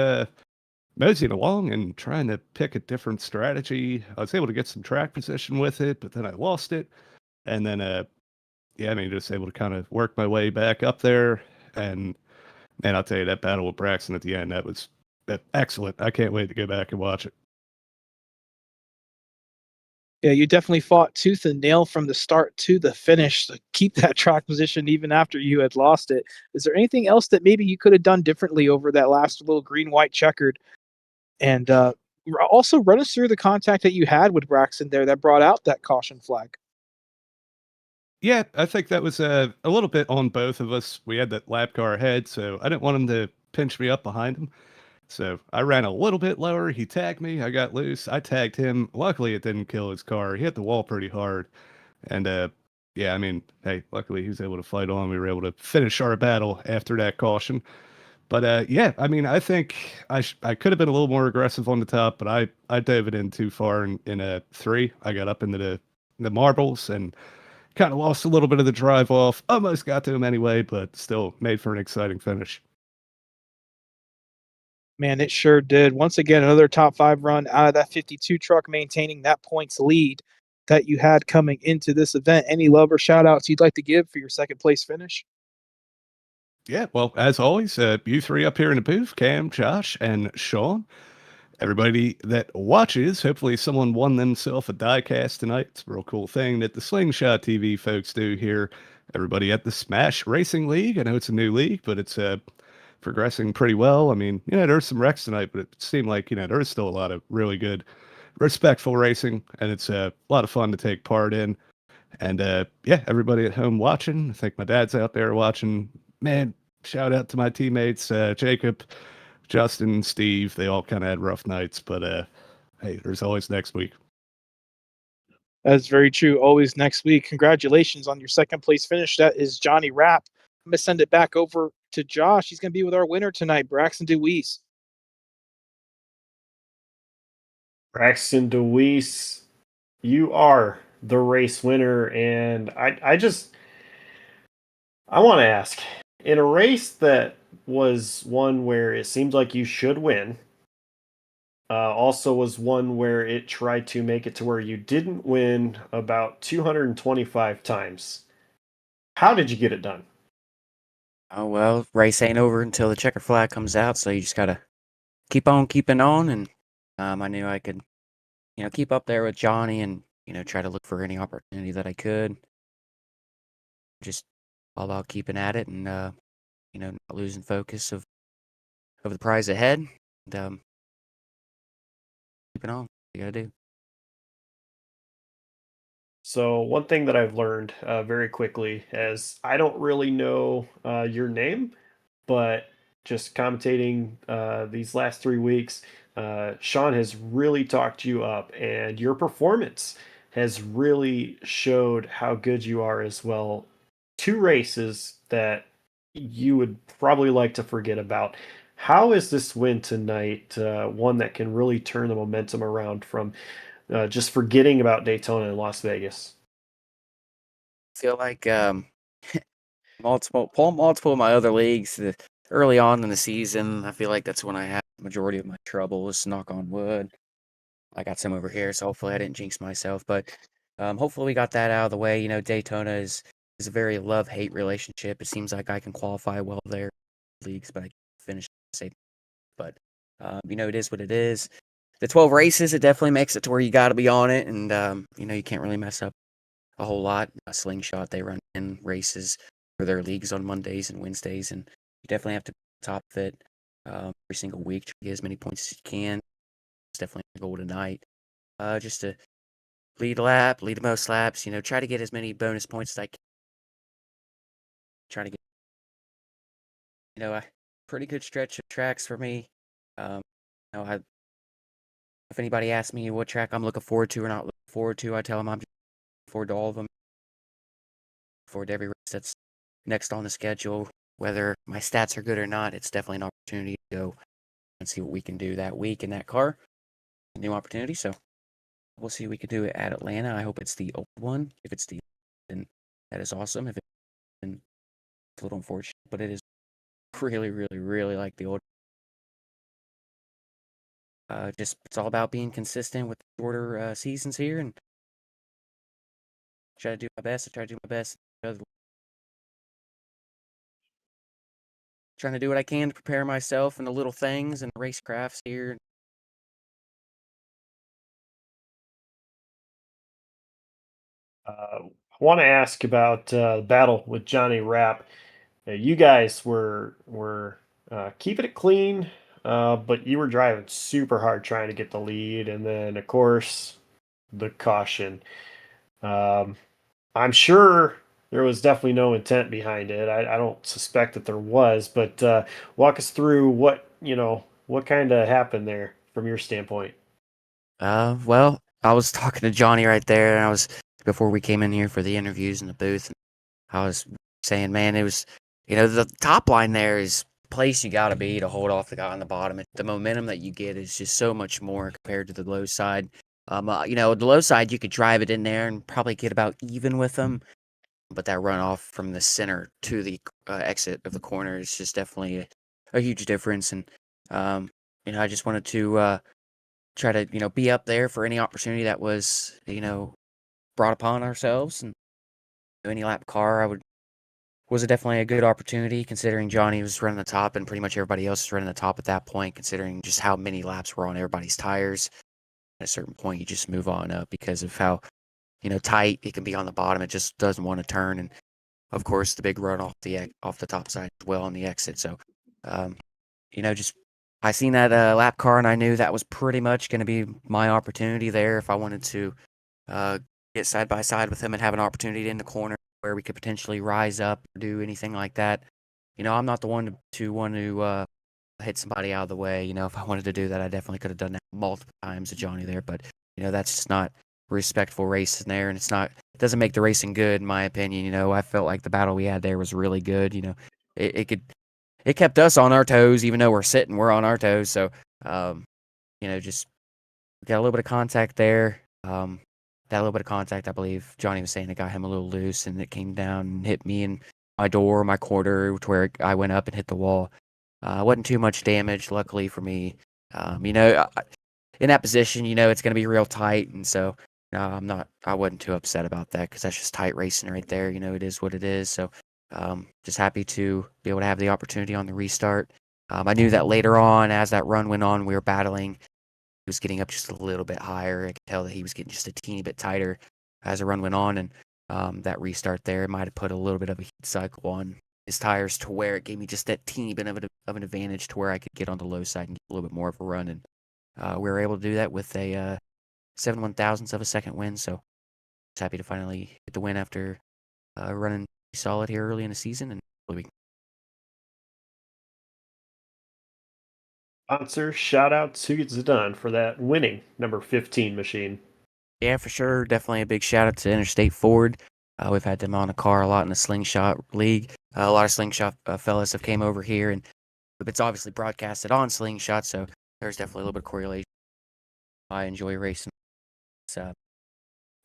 moseying along and trying to pick a different strategy. I was able to get some track position with it, but then I lost it. And then, just able to kind of work my way back up there. And man, I'll tell you, that battle with Braxton at the end, that was excellent. I can't wait to go back and watch it. Yeah, you definitely fought tooth and nail from the start to the finish to keep that track position even after you had lost it. Is there anything else that maybe you could have done differently over that last little green-white checkered? And also run us through the contact that you had with Braxton there that brought out that caution flag. Yeah, I think that was a little bit on both of us. We had that lap car ahead, so I didn't want him to pinch me up behind him. So I ran a little bit lower. He tagged me. I got loose. I tagged him. Luckily, it didn't kill his car. He hit the wall pretty hard. And hey, luckily he was able to fight on. We were able to finish our battle after that caution. But I think I could have been a little more aggressive on the top, but I dove it in too far in a 3. I got up into the the marbles and kind of lost a little bit of the drive off. Almost got to him anyway, but still made for an exciting finish. Man, it sure did. Once again, another top 5 run out of that 52 truck, maintaining that points lead that you had coming into this event. Any love or shout outs you'd like to give for your second place finish? Yeah, well, as always, you three up here in the booth, Cam, Josh, and Sean. Everybody that watches, hopefully someone won themselves a diecast tonight. It's a real cool thing that the Slingshot TV folks do here. Everybody at the Smash Racing League. I know it's a new league, but it's progressing pretty well. I mean, there's some wrecks tonight, but it seemed like, there's still a lot of really good, respectful racing, and it's a lot of fun to take part in. And yeah, everybody at home watching. I think my dad's out there watching. Man, shout out to my teammates, Jacob, Justin, Steve. They all kind of had rough nights, but hey, there's always next week. That's very true. Always next week. Congratulations on your second place finish. That is Johnny Rapp. I'm going to send it back over to Josh. He's going to be with our winner tonight, Braxton DeWeese. Braxton DeWeese, you are the race winner. And I want to ask, in a race that was one where it seemed like you should win, also was one where it tried to make it to where you didn't win about 225 times. How did you get it done? Oh, well, race ain't over until the checker flag comes out, so you just gotta keep on keeping on, and I knew I could, keep up there with Johnny and, try to look for any opportunity that I could. Just all about keeping at it and, not losing focus of the prize ahead, and keeping on. You gotta do. So one thing that I've learned very quickly is I don't really know your name, but just commentating these last 3 weeks, Sean has really talked you up, and your performance has really showed how good you are as well. 2 races that you would probably like to forget about. How is this win tonight one that can really turn the momentum around from just forgetting about Daytona and Las Vegas? I feel like multiple of my other leagues early on in the season, I feel like that's when I had the majority of my troubles, knock on wood. I got some over here, so hopefully I didn't jinx myself, but hopefully we got that out of the way. Daytona is a very love-hate relationship. It seems like I can qualify well there leagues, but I can't finish safe. But it is what it is. The 12 races, it definitely makes it to where you got to be on it, and you can't really mess up a whole lot. Slingshot, they run in races for their leagues on Mondays and Wednesdays, and you definitely have to be on top of it every single week to get as many points as you can. It's definitely a goal tonight. Just to lead the most laps, try to get as many bonus points as I can. Trying to get, a pretty good stretch of tracks for me. If anybody asks me what track I'm looking forward to or not looking forward to, I tell them I'm looking forward to all of them. Forward to every race that's next on the schedule. Whether my stats are good or not, it's definitely an opportunity to go and see what we can do that week in that car. A new opportunity, so we'll see what we can do at Atlanta. I hope it's the old one. If it's the then that is awesome. If it's then it's a little unfortunate, but it is really, really, really like the old. Just it's all about being consistent with the shorter seasons here and try to do my best. I try to do my best. Trying to do what I can to prepare myself and the little things and the racecrafts here. I want to ask about the battle with Johnny Rapp. You guys were keeping it clean, but you were driving super hard trying to get the lead, and then of course the caution. I'm sure there was definitely no intent behind it. I don't suspect that there was, but walk us through what kind of happened there from your standpoint. Well, I was talking to Johnny right there, and I was before we came in here for the interviews in the booth. And I was saying, man, it was the top line there is place you got to be to hold off the guy on the bottom. The momentum that you get is just so much more compared to the low side. The low side, you could drive it in there and probably get about even with them. But that runoff from the center to the exit of the corner is just definitely a huge difference. And, I just wanted to try to, be up there for any opportunity that was, brought upon ourselves. And any lap car, was definitely a good opportunity considering Johnny was running the top and pretty much everybody else was running the top at that point, considering just how many laps were on everybody's tires. At a certain point, you just move on up because of how, tight it can be on the bottom. It just doesn't want to turn. And of course, the big run off the top side as well on the exit. So, just I seen that lap car and I knew that was pretty much going to be my opportunity there if I wanted to get side by side with him and have an opportunity in the corner where we could potentially rise up or do anything like that. I'm not the one to want to hit somebody out of the way. If I wanted to do that, I definitely could have done that multiple times to Johnny there. But, that's just not respectful racing there. And it doesn't make the racing good, in my opinion. I felt like the battle we had there was really good. It kept us on our toes, even though we're on our toes. So, just got a little bit of contact there. That little bit of contact, I believe Johnny was saying, it got him a little loose and it came down and hit me in my door, my quarter, to where I went up and hit the wall. Wasn't too much damage, luckily for me. In that position, it's going to be real tight. And so I wasn't too upset about that because that's just tight racing right there. It is what it is. So just happy to be able to have the opportunity on the restart. I knew that later on, as that run went on, we were battling. He was getting up just a little bit higher. I could tell that he was getting just a teeny bit tighter as the run went on. And that restart there might have put a little bit of a heat cycle on his tires to where it gave me just that teeny bit of an advantage to where I could get on the low side and get a little bit more of a run. And we were able to do that with a 7/1000th of a second win. So just happy to finally get the win after running solid here early in the season. And we Sponsor shout out to Zidane for that winning number 15 machine. Yeah, for sure. Definitely a big shout out to Interstate Ford. We've had them on a car a lot in the Slingshot League. A lot of Slingshot fellas have came over here, and it's obviously broadcasted on Slingshot, so there's definitely a little bit of correlation. I enjoy racing.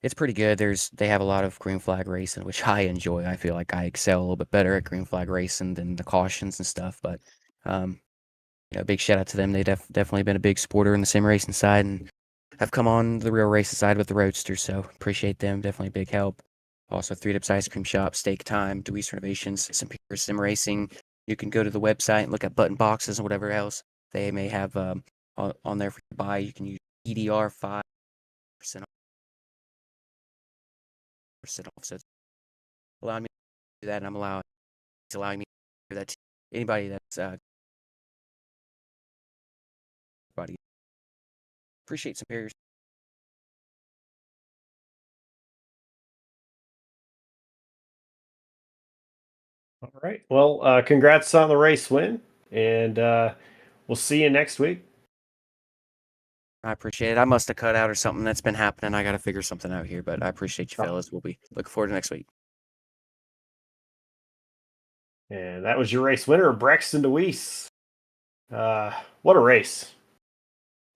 It's pretty good. They have a lot of green flag racing, which I enjoy. I feel like I excel a little bit better at green flag racing than the cautions and stuff. But big shout out to them. They definitely been a big supporter in the sim racing side and have come on the real racing side with the Roadsters. So appreciate them. Definitely a big help. Also, 3Dips Ice Cream Shop, Steak Time, Deweese Renovations, Sim Racing. You can go to the website and look at button boxes and whatever else they may have on there for you to buy. You can use EDR 5% off. So it's allowing me to do that, and it's allowing me to do that to anybody that's anybody. Appreciate Superiors. All right. Well, congrats on the race win, and we'll see you next week. I appreciate it. I must have cut out or something that's been happening. I got to figure something out here, but I appreciate you fellas. We'll be looking forward to next week. And that was your race winner, Braxton Deweese. What a race.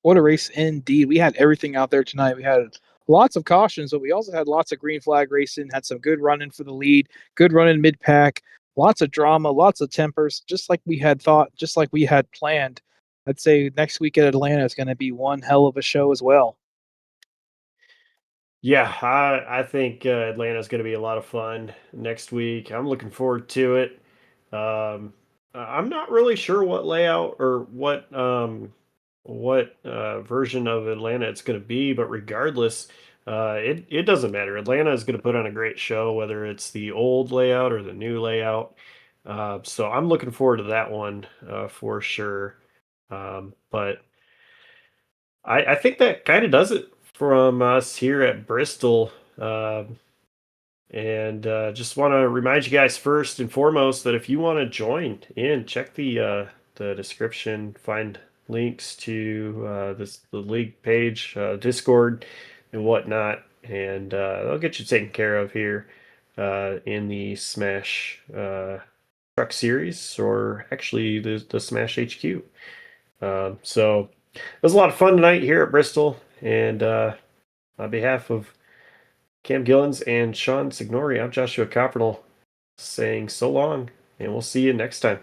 What a race indeed. We had everything out there tonight. We had lots of cautions, but we also had lots of green flag racing, had some good running for the lead, good running mid-pack, lots of drama, lots of tempers, just like we had thought, just like we had planned. I'd say next week at Atlanta is going to be one hell of a show as well. Yeah, I think Atlanta is going to be a lot of fun next week. I'm looking forward to it. I'm not really sure what layout or what version of Atlanta it's going to be, but regardless, it doesn't matter. Atlanta is going to put on a great show, whether it's the old layout or the new layout. So I'm looking forward to that one for sure. But I think that kind of does it from us here at Bristol. And just want to remind you guys first and foremost that if you want to join in, check the description, find links to the league page, Discord, and whatnot, and they'll get you taken care of here in the Smash Truck Series, or actually the Smash HQ. So it was a lot of fun tonight here at Bristol, and On behalf of Cam Gillens and Sean Signori, I'm Joshua Coppernell saying so long, and we'll see you next time.